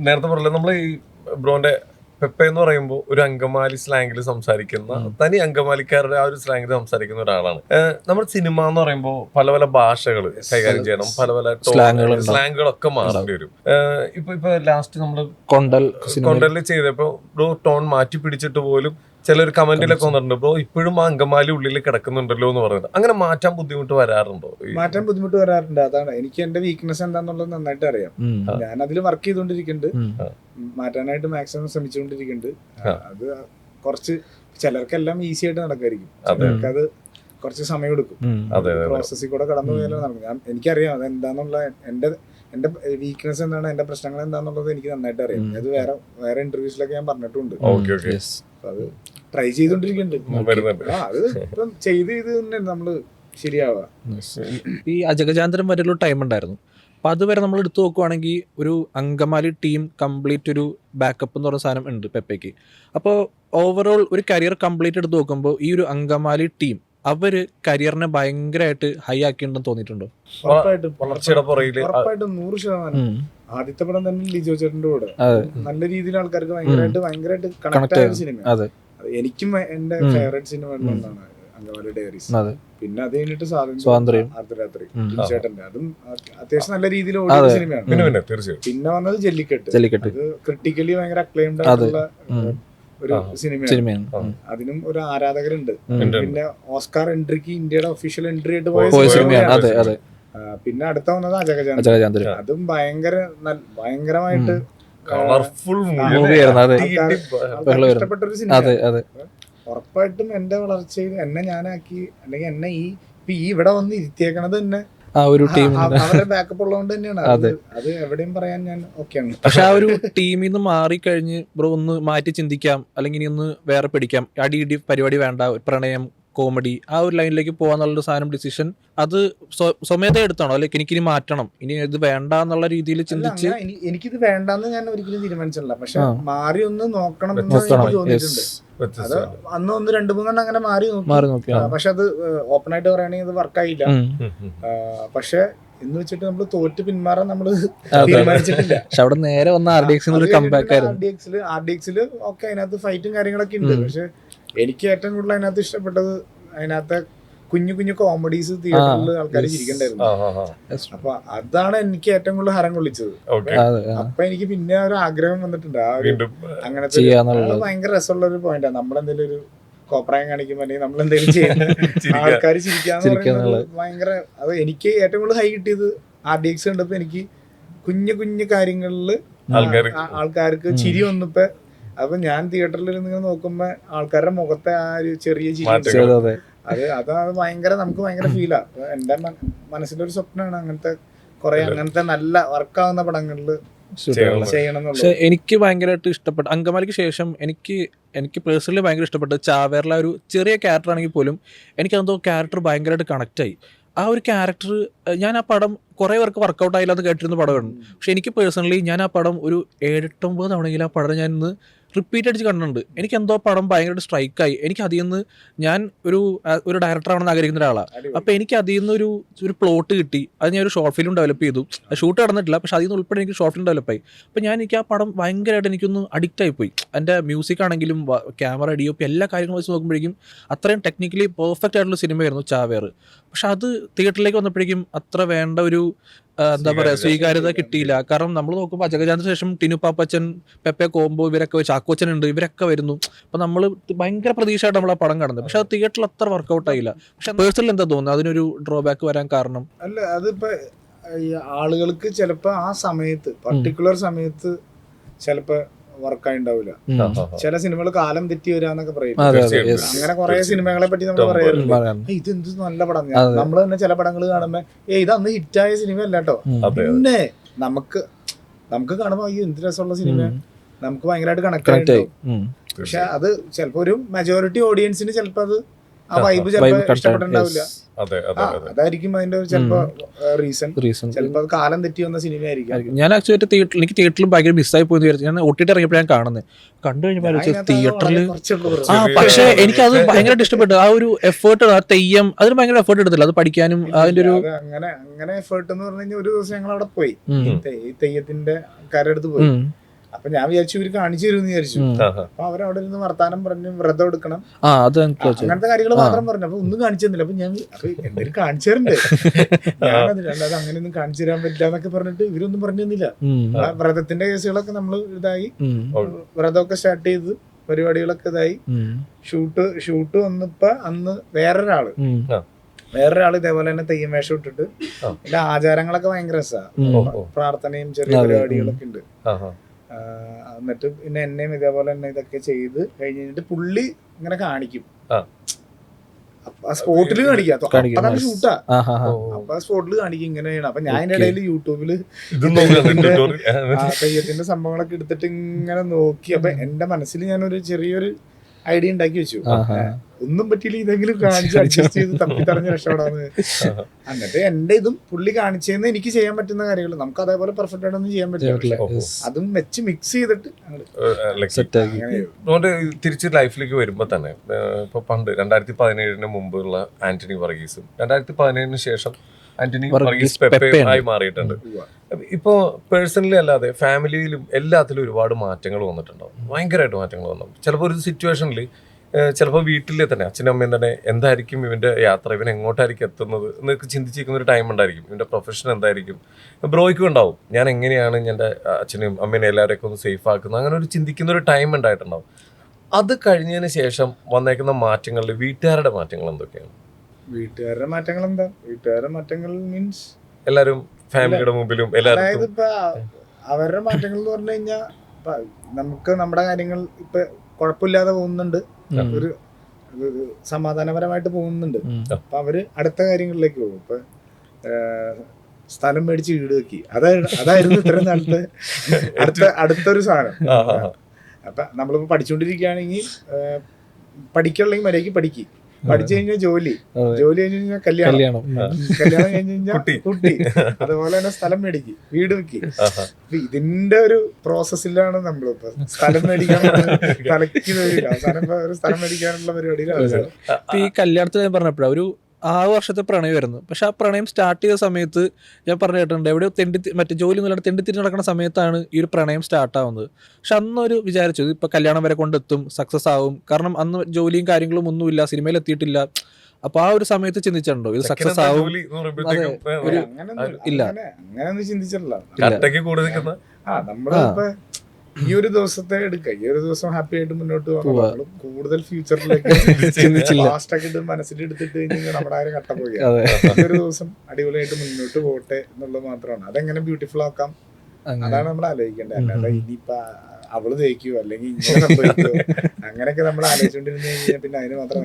നേരത്തെ പറഞ്ഞ നമ്മള് ഈ ബ്രോന്റെ പെപ്പ എന്ന് പറയുമ്പോൾ ഒരു അങ്കമാലി സ്ലാങ്ങിൽ സംസാരിക്കുന്ന, തനി അങ്കമാലിക്കാരുടെ ആ ഒരു സ്ലാങ്ങിൽ സംസാരിക്കുന്ന ഒരാളാണ്. നമ്മുടെ സിനിമ എന്ന് പറയുമ്പോൾ പല പല ഭാഷകൾ കൈകാര്യം ചെയ്യണം, പല പല സ്ലാങ്ങുകളൊക്കെ മാറേണ്ടി വരും. ഇപ്പൊ ലാസ്റ്റ് നമ്മള് കൊണ്ടലിൽ ചെയ്തപ്പോ ബ്രോ ടോൺ മാറ്റി പിടിച്ചിട്ട് പോലും ചിലർ കമന്റിലൊക്കെ വന്നിട്ടുണ്ട്, ബ്രോ ഇപ്പോഴും ആ അങ്കമാലി ഉള്ളിൽ കിടക്കുന്നുണ്ടല്ലോ എന്ന് പറയുന്നത്. അങ്ങനെ മാറ്റാൻ ബുദ്ധിമുട്ട് വരാറുണ്ടോ? മാറ്റാൻ ബുദ്ധിമുട്ട് വരാറുണ്ട്. അതാണ് എനിക്ക് എന്റെ വീക്ക്നെസ് എന്താന്നുള്ളത് നന്നായിട്ട് അറിയാം. ഞാൻ അതിൽ വർക്ക് ചെയ്തോണ്ടിരിക്കുന്നുണ്ട്, മാറ്റാനായിട്ട് മാക്സിമം ശ്രമിച്ചുകൊണ്ടിരിക്കുന്നുണ്ട്. അത് കുറച്ച് ചിലർക്കെല്ലാം ഈസി ആയിട്ട് നടക്കായിരിക്കും, ചിലർക്ക് അത് കുറച്ച് സമയം എടുക്കും. പ്രോസസ്സിൽ കൂടെ കടന്നു പോയാലും നടക്കും. എനിക്കറിയാം അതെന്താന്നുള്ള എന്റെ വീക്ക്നെസ് എന്താണ്, എന്റെ പ്രശ്നങ്ങൾ എന്താന്നുള്ളത് എനിക്ക് നന്നായിട്ട് അറിയാം. അത് വേറെ ഇന്റർവ്യൂസിലൊക്കെ ഞാൻ പറഞ്ഞിട്ടുണ്ട്. അത് ട്രൈ ചെയ്തോണ്ടിരിക്കുന്നുണ്ട്. അത് ഇപ്പം ചെയ്ത് തന്നെ നമ്മള് ശരിയാവുക. ഈ അജഗജാന്തരം വരെയുള്ള ടൈം ഉണ്ടായിരുന്നു. അപ്പൊ അതുവരെ നമ്മൾ എടുത്തു നോക്കുവാണെങ്കിൽ ഒരു അങ്കമാലി ടീം കംപ്ലീറ്റ് ഒരു ബാക്കപ്പ് എന്ന് പറയുന്ന സാധനം ഉണ്ട് പെപ്പയ്ക്ക്. അപ്പോൾ ഓവറോൾ ഒരു കരിയർ കംപ്ലീറ്റ് എടുത്ത് നോക്കുമ്പോൾ ഈ ഒരു അങ്കമാലി ടീം അവര് കരിയറിനെ ഭയങ്കരമായിട്ട് ഹൈ ആക്കിയിട്ടുണ്ടെന്ന് തോന്നിയിട്ടുണ്ടോ? ഉറപ്പായിട്ടും 100%. ആദ്യത്തെ പടം തന്നെ ലിജോ ചേട്ടന്റെ കൂടെ നല്ല രീതിയിൽ ആൾക്കാർക്ക് ഭയങ്കരമായിട്ട് കണക്ട് ആയ സിനിമ. എനിക്കും എന്റെ ഫേവറേറ്റ് സിനിമ ഒന്നാണ് അങ്കമാലി ഡയറീസ്. പിന്നെ അത് കഴിഞ്ഞിട്ട് സ്വാതന്ത്ര്യം, അർദ്ധരാത്രി ചേട്ടന്റെ, അതും അത്യാവശ്യം നല്ല രീതിയിൽ ഓടിയ സിനിമയാണ്. പിന്നെ വന്നത് ജല്ലിക്കെട്ട്. അത് ക്രിട്ടിക്കലി ഭയങ്കര അക്ലെയിംഡ് ആയിട്ടുള്ള ഒരു സിനിമയാണ്. അതിനും ഒരു ആരാധകരുണ്ട്. പിന്നെ ഓസ്കാർ എൻട്രിക്ക് ഇന്ത്യയുടെ ഒഫീഷ്യൽ എൻട്രി ആയിട്ട് പോയ സിനിമയാണ്. പിന്നെ അടുത്ത വന്നത് അജഗജാന്തരം. അതും ഭയങ്കരമായിട്ട് കളർഫുൾ ഇഷ്ടപ്പെട്ടൊരു സിനിമ. ഉറപ്പായിട്ടും എന്റെ വളർച്ചയിൽ എന്നെ ഞാനാക്കി, അല്ലെങ്കിൽ എന്നെ ഈ ഇവിടെ വന്ന് ഇരുത്തിയേക്കണത് തന്നെ അവരുടെ ബാക്കപ്പ് ഉള്ളതുകൊണ്ട് തന്നെയാണ്. അത് എവിടെയും പറയാൻ ഞാൻ ഓക്കെയാണ്. പക്ഷെ ആ ഒരു ടീമിൽ നിന്ന് മാറിക്കഴിഞ്ഞ് ബ്രോ ഒന്ന് മാറ്റി ചിന്തിക്കാം, അല്ലെങ്കിൽ ഇനി ഒന്ന് വേറെ പിടിക്കാം, അടി പരിപാടി വേണ്ട, പ്രണയം, കോമഡി, ആ ഒരു ലൈനിലേക്ക് പോകാന്നുള്ളൊരു സാധനം ഡിസിഷൻ അത് സ്വമേധ എടുത്താണോ, അല്ലെങ്കിൽ എനിക്കിനി മാറ്റണം, ഇനി ഇത് വേണ്ട എന്നുള്ള രീതിയിൽ ചിന്തിച്ച്? എനിക്കിത് വേണ്ടെന്ന് ഞാൻ ഒരിക്കലും തീരുമാനിച്ചില്ല, പക്ഷെ മാറി ഒന്ന് നോക്കണം എന്ന് തോന്നിയിട്ടുണ്ട്. അത് അന്ന് 1-2-3 അങ്ങനെ മാറി നോക്കി. പക്ഷെ അത് ഓപ്പൺ ആയിട്ട് പറയുകയാണെങ്കിൽ അത് വർക്കായില്ല. പക്ഷെ എന്ന് വെച്ചിട്ട് നമ്മള് തോറ്റ് പിന്മാറാൻ നമ്മള് തീരുമാനിച്ചിട്ടില്ല. അവിടെ നേരെ വന്ന RDX ഒക്കെ അതിനകത്ത് ഫൈറ്റും കാര്യങ്ങളൊക്കെ ഉണ്ട്. പക്ഷെ എനിക്ക് ഏറ്റവും കൂടുതൽ അതിനകത്ത് ഇഷ്ടപ്പെട്ടത് അതിനകത്തെ കുഞ്ഞു കോമഡീസ് തിയേറ്ററിൽ ആൾക്കാർ ചിരിക്കണ്ടായിരുന്നു. അപ്പൊ അതാണ് എനിക്ക് ഏറ്റവും കൂടുതൽ ഹരം കൊള്ളിച്ചത്. അപ്പൊ എനിക്ക് പിന്നെ ഒരു ആഗ്രഹം വന്നിട്ടുണ്ട് അങ്ങനത്തെ. ഭയങ്കര രസമുള്ള ഒരു പോയിന്റാണ്. നമ്മളെന്തെങ്കിലും ഒരു കോപ്രായം കാണിക്കുമ്പോ അല്ലെങ്കിൽ നമ്മളെന്തെങ്കിലും ചെയ്യുന്ന ആൾക്കാർ ചിരിക്കാന്ന് പറയുന്നത് ഭയങ്കര. അത് എനിക്ക് ഏറ്റവും കൂടുതൽ ഹൈ കിട്ടിയത് RDX കണ്ടപ്പോ എനിക്ക് കുഞ്ഞു കാര്യങ്ങളില് ആൾക്കാർക്ക് ചിരി വന്നപ്പോ. അപ്പൊ ഞാൻ തിയേറ്ററിൽ ഇരുന്ന് നോക്കുമ്പോ ആൾക്കാരുടെ മുഖത്തെ ആ ഒരു ചെറിയ ചിരി, അത് ഭയങ്കര നമുക്ക് ഭയങ്കര ഫീലാ. എന്റെ മനസ്സിലൊരു സ്വപ്നമാണ് അങ്ങനത്തെ നല്ല വർക്കാവുന്ന പടങ്ങളില് ചെയ്യണം എന്നുള്ളത്. പക്ഷെ എനിക്ക് ഭയങ്കരമായിട്ട് ഇഷ്ടപ്പെട്ട അങ്കമാലിക്ക് ശേഷം എനിക്ക് പേഴ്സണലി ഭയങ്കര ഇഷ്ടപ്പെട്ടത് ചാവേറിലെ ഒരു ചെറിയ ക്യാരക്ടർ ആണെങ്കിൽ പോലും എനിക്കതെന്തോ ക്യാരക്ടർ ഭയങ്കരമായിട്ട് കണക്റ്റായി. ആ ഒരു ക്യാരക്ടർ ഞാൻ ആ പടം കുറേ പേർക്ക് വർക്കൗട്ട് ആയില്ല എന്ന് കേട്ടിരുന്ന പടമാണ്. പക്ഷെ എനിക്ക് പേഴ്സണലി ഞാൻ ആ പടം ഒരു 7-8-9 തവണയെങ്കിലും ആ പടം ഞാൻ ഇന്ന് റിപ്പീറ്റ് അടിച്ച് കണ്ടിട്ടുണ്ട്. എനിക്ക് എന്തോ പടം ഭയങ്കരമായിട്ട് സ്ട്രൈക്കായി. എനിക്ക് അതിൽ നിന്ന് ഞാൻ ഒരു ഡയറക്ടർ ആണെന്ന് ആഗ്രഹിക്കുന്ന ഒരാളാണ്. അപ്പോൾ എനിക്ക് അതിൽ നിന്ന് ഒരു പ്ലോട്ട് കിട്ടി. അത് ഞാൻ ഒരു ഷോർട്ട് ഫിലിം ഡെവലപ്പ് ചെയ്തു. ഷൂട്ട് നടന്നിട്ടില്ല, പക്ഷെ അതിൽ നിന്ന് ഉൾപ്പെടെ എനിക്ക് ഷോർട്ട് ഫിലിം ഡെവലപ്പായി. അപ്പോൾ എനിക്ക് ആ പടം ഭയങ്കരമായിട്ട് എനിക്കൊന്ന് അഡിക്റ്റ് ആയിപ്പോയി. എൻ്റെ മ്യൂസിക് ആണെങ്കിലും ക്യാമറ, DOP എല്ലാ കാര്യങ്ങളും വെച്ച് നോക്കുമ്പോഴേക്കും അത്രയും ടെക്നിക്കലി പെർഫെക്റ്റ് ആയിട്ടുള്ള സിനിമയായിരുന്നു ചാവേർ. പക്ഷെ അത് തിയേറ്ററിലേക്ക് വന്നപ്പോഴേക്കും അത്ര വേണ്ട ഒരു എന്താ പറയുക സ്വീകാര്യത കിട്ടിയില്ല. കാരണം നമ്മൾ നോക്കുമ്പോൾ അജഗജാന്തത്തിന് ശേഷം ടിനു പാപ്പച്ചൻ, പെപ്പെ കോംബോ, ഇവരൊക്കെ ചാക്കോച്ചൻ ഉണ്ട്, ഇവരൊക്കെ വരുന്നു. അപ്പോൾ നമ്മൾ ഭയങ്കര പ്രതീക്ഷയായിട്ട് നമ്മൾ ആ പടം കാണുന്നത്. പക്ഷെ അത് തിയേറ്ററിൽ അത്ര വർക്കൗട്ട് ആയില്ല. പക്ഷെ പേഴ്സണൽ എന്താ തോന്നുന്നത് അതിനൊരു ഡ്രോബാക്ക് വരാൻ കാരണം? അല്ല, അതിപ്പോ ആളുകൾക്ക് ചിലപ്പോൾ ആ സമയത്ത് പർട്ടിക്കുലർ സമയത്ത് ചിലപ്പോൾ വർക്കായി ഉണ്ടാവില്ല. ആ, ആ, ആ. ചില സിനിമകൾ കാലം തെറ്റി വരാന്നൊക്കെ പറയും. അതെ, അതെ, തീർച്ചയായും. yes. അങ്ങനെ കുറെ സിനിമകളെ പറ്റി നമ്മൾ പറയാറുണ്ട്. പറയാറുണ്ട്. ഇത് എന്ത് നല്ല പടം. നമ്മൾ തന്നെ ചില പടങ്ങൾ കാണുമ്പോ ഇത് അന്ന് ഹിറ്റായ സിനിമ അല്ല കേട്ടോ. അതെ, പിന്നെ നമുക്ക് കാണുമ്പോ അയ്യോ എന്ത് രസമുള്ള സിനിമ, നമുക്ക് ഭയങ്കരമായിട്ട് കണക്ട് Correct ആയി. ആയിട്ടുണ്ടാവും. പക്ഷെ അത് ചിലപ്പോ ഒരു മെജോറിറ്റി ഓഡിയൻസിന് ചിലപ്പോ അത് ആ വൈബ് ചിലപ്പോ Vibe correct ഇഷ്ടപ്പെട്ടുണ്ടാവില്ല. yes. അതെ, അതെ, അതെ. അതായിരിക്കും അതിന്റെ ഒരു ചിലപ്പോ റീസൺ. Reason. ചിലപ്പോ അത് കാലം തെറ്റി വന്ന സിനിമയായിരിക്കും. ഞാൻ ആക്ച്വലി തിയേറ്ററിൽ എനിക്ക് തിയേറ്ററിൽ ഭയങ്കര മിസ്സായി പോയി വിചാരിച്ചു. ഞാൻ ഒട്ടിട്ട് ഇറങ്ങിയപ്പോൾ ഞാൻ കാണുന്നത് കണ്ടു കഴിഞ്ഞപ്പോൾ തിയേറ്ററിൽ പക്ഷേ എനിക്കത് ഭയങ്കരമായിട്ട് ഇഷ്ടപ്പെട്ടു. ആ ഒരു എഫേർട്ട്, ആ തെയ്യം, അതിന് ഭയങ്കര എഫേർട്ട് എടുത്തില്ല അത് പഠിക്കാനും അതിന്റെ ഒരു അങ്ങനെ എഫേർട്ട് എന്ന് പറഞ്ഞു കഴിഞ്ഞാൽ ഒരു ദിവസം ഞങ്ങൾ അവിടെ പോയി ഈ തെയ്യത്തിന്റെ കരടുത്ത് പോയി. അപ്പൊ ഞാൻ വിചാരിച്ചു ഇവര് കാണിച്ചു തരുമെന്ന് വിചാരിച്ചു. അപ്പൊ അവരവിടെ ഇരുന്ന് വർത്താനം പറഞ്ഞു വ്രതം എടുക്കണം അങ്ങനത്തെ കാര്യങ്ങൾ മാത്രം പറഞ്ഞു. അപ്പൊ ഒന്നും കാണിച്ചു തന്നില്ല. അപ്പൊ ഞാൻ എന്തെങ്കിലും കാണിച്ചു തരണ്ടേ, ഞാനത് അങ്ങനെയൊന്നും കാണിച്ചു തരാൻ പറ്റില്ല എന്നൊക്കെ പറഞ്ഞിട്ട് ഇവരൊന്നും പറഞ്ഞു തന്നില്ല. ആ വ്രതത്തിന്റെ കേസുകളൊക്കെ നമ്മൾ ഇതായി, വ്രതമൊക്കെ സ്റ്റാർട്ട് ചെയ്ത് പരിപാടികളൊക്കെ ഇതായി. ഷൂട്ട് വന്നപ്പോ അന്ന് വേറൊരാള് ഇതേപോലെ തന്നെ തെയ്യം വേഷം ഇട്ടിട്ട് എല്ലാ ആചാരങ്ങളൊക്കെ ഭയങ്കര രസമാണ്. പ്രാർത്ഥനയും ചെറിയ പരിപാടികളൊക്കെ ഉണ്ട്. എന്നിട്ട് പിന്നെ എന്നെയും ഇതേപോലെ തന്നെ ഇതൊക്കെ ചെയ്ത് കഴിഞ്ഞിട്ട് പുള്ളി ഇങ്ങനെ കാണിക്കും. സ്പോട്ടില് കാണിക്കാം, ഷൂട്ടാ. അപ്പൊ സ്പോട്ടില് കാണിക്കും ഇങ്ങനെയാണ്. അപ്പൊ ഞാൻ അതിന്റെ ഇടയിൽ യൂട്യൂബില് തെയ്യത്തിന്റെ സംഭവങ്ങളൊക്കെ എടുത്തിട്ട് ഇങ്ങനെ നോക്കി. അപ്പൊ എന്റെ മനസ്സിൽ ഞാനൊരു ചെറിയൊരു ഐഡിയ ഉണ്ടാക്കി വെച്ചു. ഒന്നും പറ്റിയില്ല, ഇതെങ്കിലും കാണിച്ച് അഡ്ജസ്റ്റ് ചെയ്ത് തപ്പി തടഞ്ഞ് രക്ഷപ്പെടാന്ന്. എന്നിട്ട് എന്റെ ഇതും പുള്ളി കാണിച്ചെന്ന് എനിക്ക് ചെയ്യാൻ പറ്റുന്ന കാര്യങ്ങൾ നമുക്ക് അതേപോലെ പെർഫെക്റ്റ് ആയിട്ടൊന്നും ചെയ്യാൻ പറ്റില്ല. അതും വെച്ച് മിക്സ് ചെയ്തിട്ട് തിരിച്ച് ലൈഫിലേക്ക് വരുമ്പോ തന്നെ ഇപ്പൊ പണ്ട് 2017 മുമ്പുള്ള ആന്റണി വർഗീസും 2017 ശേഷം ആന്റണി വർഗീസ് പെപ്പെ ആയി മാറിയിട്ടുണ്ട്. ഇപ്പോ പേഴ്സണലി അല്ലാതെ ഫാമിലിയിലും എല്ലാത്തിലും ഒരുപാട് മാറ്റങ്ങൾ വന്നിട്ടുണ്ടാവും. ഭയങ്കരമായിട്ട് മാറ്റങ്ങൾ വന്നു. ചിലപ്പോൾ ഒരു സിറ്റുവേഷനിൽ ചിലപ്പോൾ വീട്ടിലെ തന്നെ അച്ഛനും അമ്മയും തന്നെ എന്തായിരിക്കും ഇവന്റെ യാത്ര, ഇവൻ എങ്ങോട്ടായിരിക്കും എത്തുന്നത് എന്നൊക്കെ ചിന്തിച്ചിരിക്കുന്ന ഒരു ടൈം ഉണ്ടായിരിക്കും. ഇവന്റെ പ്രൊഫഷൻ എന്തായിരിക്കും, ബ്രോയ്ക്കും ഉണ്ടാവും. ഞാൻ എങ്ങനെയാണ് എൻ്റെ അച്ഛനെയും അമ്മേനെ എല്ലാവരെയൊക്കെ ഒന്ന് സേഫ് ആക്കുന്നത്, അങ്ങനെ ഒരു ചിന്തിക്കുന്ന ഒരു ടൈം ഉണ്ടായിട്ടുണ്ടാവും. അത് കഴിഞ്ഞതിന് ശേഷം വന്നേക്കുന്ന മാറ്റങ്ങളിൽ വീട്ടുകാരുടെ മാറ്റങ്ങൾ എന്തൊക്കെയാണ്? വീട്ടുകാരുടെ മാറ്റങ്ങൾ എന്താ? വീട്ടുകാരുടെ മാറ്റങ്ങൾ മീൻസ് എല്ലാരും ഫാമിലിയുടെ മുമ്പിലും അതായത് ഇപ്പൊ അവരുടെ മാറ്റങ്ങൾ എന്ന് പറഞ്ഞു കഴിഞ്ഞാൽ നമുക്ക് നമ്മുടെ കാര്യങ്ങൾ ഇപ്പൊ കുഴപ്പമില്ലാതെ പോകുന്നുണ്ട്, ഒരു സമാധാനപരമായിട്ട് പോകുന്നുണ്ട്. അപ്പൊ അവര് അടുത്ത കാര്യങ്ങളിലേക്ക് പോകും. ഇപ്പൊ സ്ഥലം മേടിച്ച് വീട് വെക്കി, അതായിരുന്നു ഇത്രയും നാളത്തെ അടുത്തൊരു സാധനം. അപ്പൊ നമ്മളിപ്പോ പഠിച്ചുകൊണ്ടിരിക്കുകയാണെങ്കിൽ പഠിക്കണമെങ്കിൽ മര്യാദയ്ക്ക് പഠിക്കും. പഠിച്ചു കഴിഞ്ഞാൽ ജോലി കഴിഞ്ഞ് കഴിഞ്ഞാൽ കല്യാണം കഴിഞ്ഞ് കഴിഞ്ഞാൽ കുട്ടി, അതുപോലെ തന്നെ സ്ഥലം മേടിക്കും, വീട് വെക്കി. ഇതിന്റെ ഒരു പ്രോസസ്സിലാണ് നമ്മളിപ്പോ സ്ഥലം മേടിക്കാൻ തലയ്ക്ക് അവസാനം ഒരു സ്ഥലം മേടിക്കാനുള്ള പരിപാടിയിലാണ്. ഈ കല്യാണത്തിന് ഞാൻ പറഞ്ഞപ്പോഴാ ഒരു 6 വർഷത്തെ പ്രണയമായിരുന്നു. പക്ഷെ ആ പ്രണയം സ്റ്റാർട്ട് ചെയ്ത സമയത്ത് ഞാൻ പറഞ്ഞു കേട്ടിട്ടുണ്ട്, എവിടെയോ മറ്റേ ജോലി ഒന്നും തെണ്ടിത്തിരി നടക്കുന്ന സമയത്താണ് ഈ ഒരു പ്രണയം സ്റ്റാർട്ട് ആവുന്നത്. പക്ഷെ അന്നൊരു വിചാരിച്ചു ഇപ്പൊ കല്യാണം വരെ കൊണ്ടെത്തും, സക്സസ് ആവും. കാരണം അന്ന് ജോലിയും കാര്യങ്ങളും ഒന്നുമില്ല, സിനിമയിൽ എത്തിയിട്ടില്ല. അപ്പൊ ആ ഒരു സമയത്ത് ചിന്തിച്ചിട്ടുണ്ടോ ഇത് സക്സസ് ആവും? ഇല്ല, അങ്ങനെയൊന്നും ചിന്തിച്ചിട്ടില്ല. നമ്മളിപ്പോ ഈ ഒരു ദിവസത്തെ എടുക്കുക, ഈ ഒരു ദിവസം ഹാപ്പി ആയിട്ട് മുന്നോട്ട് പോകണം. കൂടുതൽ ഫ്യൂച്ചറിലേക്ക് ലാസ്റ്റൊക്കെ ഇട്ട് മനസ്സിലെടുത്തിട്ട് കഴിഞ്ഞാൽ നമ്മുടെ ആരും കട്ട പോയി ഈ ഒരു ദിവസം അടിപൊളിയായിട്ട് മുന്നോട്ട് പോകട്ടെ എന്നുള്ളത് മാത്രമാണ്. അതെങ്ങനെ ബ്യൂട്ടിഫുൾ ആക്കാം അതാണ് നമ്മൾ ആലോചിക്കേണ്ടത്. അല്ലാതെ ഇനിയിപ്പോ അവള് തേക്കോ അല്ലെങ്കിൽ ഇങ്ങനെ സംഭവിക്കോ അങ്ങനെയൊക്കെ നമ്മൾ ആലോചിച്ചോണ്ടിരുന്നു കഴിഞ്ഞാൽ പിന്നെ അതിന് മാത്രം.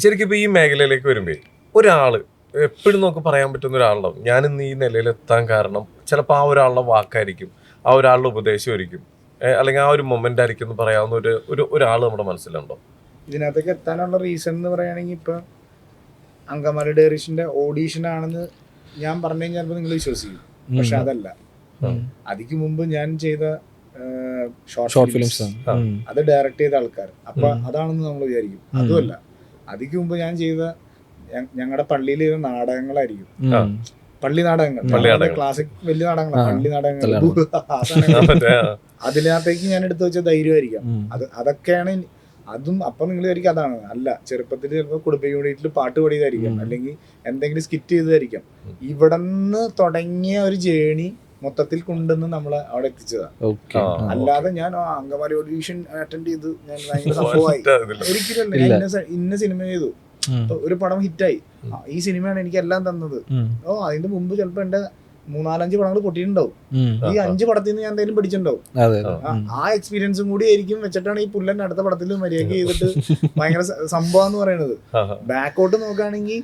ശരിക്കും ഇപ്പൊ ഈ മേഖലയിലേക്ക് വരുമ്പോ ഒരാള് എപ്പോഴും നമുക്ക് പറയാൻ പറ്റുന്ന ഒരാളുണ്ടാവും, ഞാൻ ഇന്ന് ഈ നിലയിൽ എത്താൻ കാരണം ചിലപ്പോൾ ആ ഒരാളുടെ വാക്കായിരിക്കും, ആ ഒരാളുടെ ഉപദേശമായിരിക്കും, അല്ലെങ്കിൽ ആ ഒരു മൊമെന്റ് ആയിരിക്കും എന്ന് പറയാവുന്ന ഒരാൾ നമ്മുടെ മനസ്സിലുണ്ടോ? ഇതിനകത്തേക്ക് എത്താനുള്ള റീസൺ എന്ന് പറയുകയാണെങ്കിൽ ഇപ്പൊ അങ്കമാലി ഡയറീസിന്റെ ഓഡീഷൻ ആണെന്ന് ഞാൻ പറഞ്ഞു കഴിഞ്ഞാൽ നിങ്ങൾ വിശ്വസിക്കും. പക്ഷെ അതല്ല, അതിക്ക് മുമ്പ് ഞാൻ ചെയ്ത ഷോർട്ട് ഫിലിംസ് അത് ഡയറക്ട് ചെയ്ത ആൾക്കാർ, അപ്പൊ അതാണെന്ന് നമ്മൾ വിചാരിക്കും. അതുമല്ല, അതിക്ക് മുമ്പ് ഞാൻ ചെയ്ത ഞങ്ങളുടെ പള്ളിയിൽ ചെയ്ത നാടകങ്ങളായിരിക്കും. പള്ളി നാടകങ്ങൾ, ക്ലാസിക് വലിയ നാടകങ്ങളാണ് പള്ളി നാടകങ്ങൾ. അതിനകത്തേക്ക് ഞാൻ എടുത്തു വെച്ച ധൈര്യമായിരിക്കാം. അതൊക്കെയാണ്. അതും അപ്പൊ നിങ്ങൾ വിചാരിക്കും അതാണ്. അല്ല, ചെറുപ്പത്തിൽ ചിലപ്പോൾ കുടുംബ യൂണിറ്റിൽ പാട്ട് പാടിയതായിരിക്കാം, അല്ലെങ്കിൽ എന്തെങ്കിലും സ്കിറ്റ് ചെയ്തതായിരിക്കാം. ഇവിടുന്ന് തുടങ്ങിയ ഒരു ജേണി മൊത്തത്തിൽ കൊണ്ടുവന്ന് നമ്മളെ അവിടെ എത്തിച്ചതാണ്. അല്ലാതെ ഞാൻ അങ്കമാലി ഓഡിഷൻ അറ്റൻഡ് ചെയ്ത് ഞാൻ ഭയങ്കര സംഭവമായി ഒരിക്കലല്ല. ഇന്ന സിനിമ ചെയ്തു, ഒരു പടം ഹിറ്റായി, ഈ സിനിമയാണ് എനിക്ക് എല്ലാം തന്നത്. അതിന്റെ മുമ്പ് ചിലപ്പോ എന്റെ 3-4-5 പടങ്ങൾ പൊട്ടിയിട്ടുണ്ടാവും. ഈ 5 പടത്തിൽ നിന്ന് ഞാൻ എന്തെങ്കിലും പഠിച്ചിട്ടുണ്ടാവും. ആ എക്സ്പീരിയൻസും കൂടി ആയിരിക്കും വെച്ചിട്ടാണ് ഈ പുള്ളൻ അടുത്ത പടത്തിൽ മര്യാദ ചെയ്തിട്ട് ഭയങ്കര സംഭവം എന്ന് പറയുന്നത്. ബാക്കോട്ട് നോക്കുകയാണെങ്കിൽ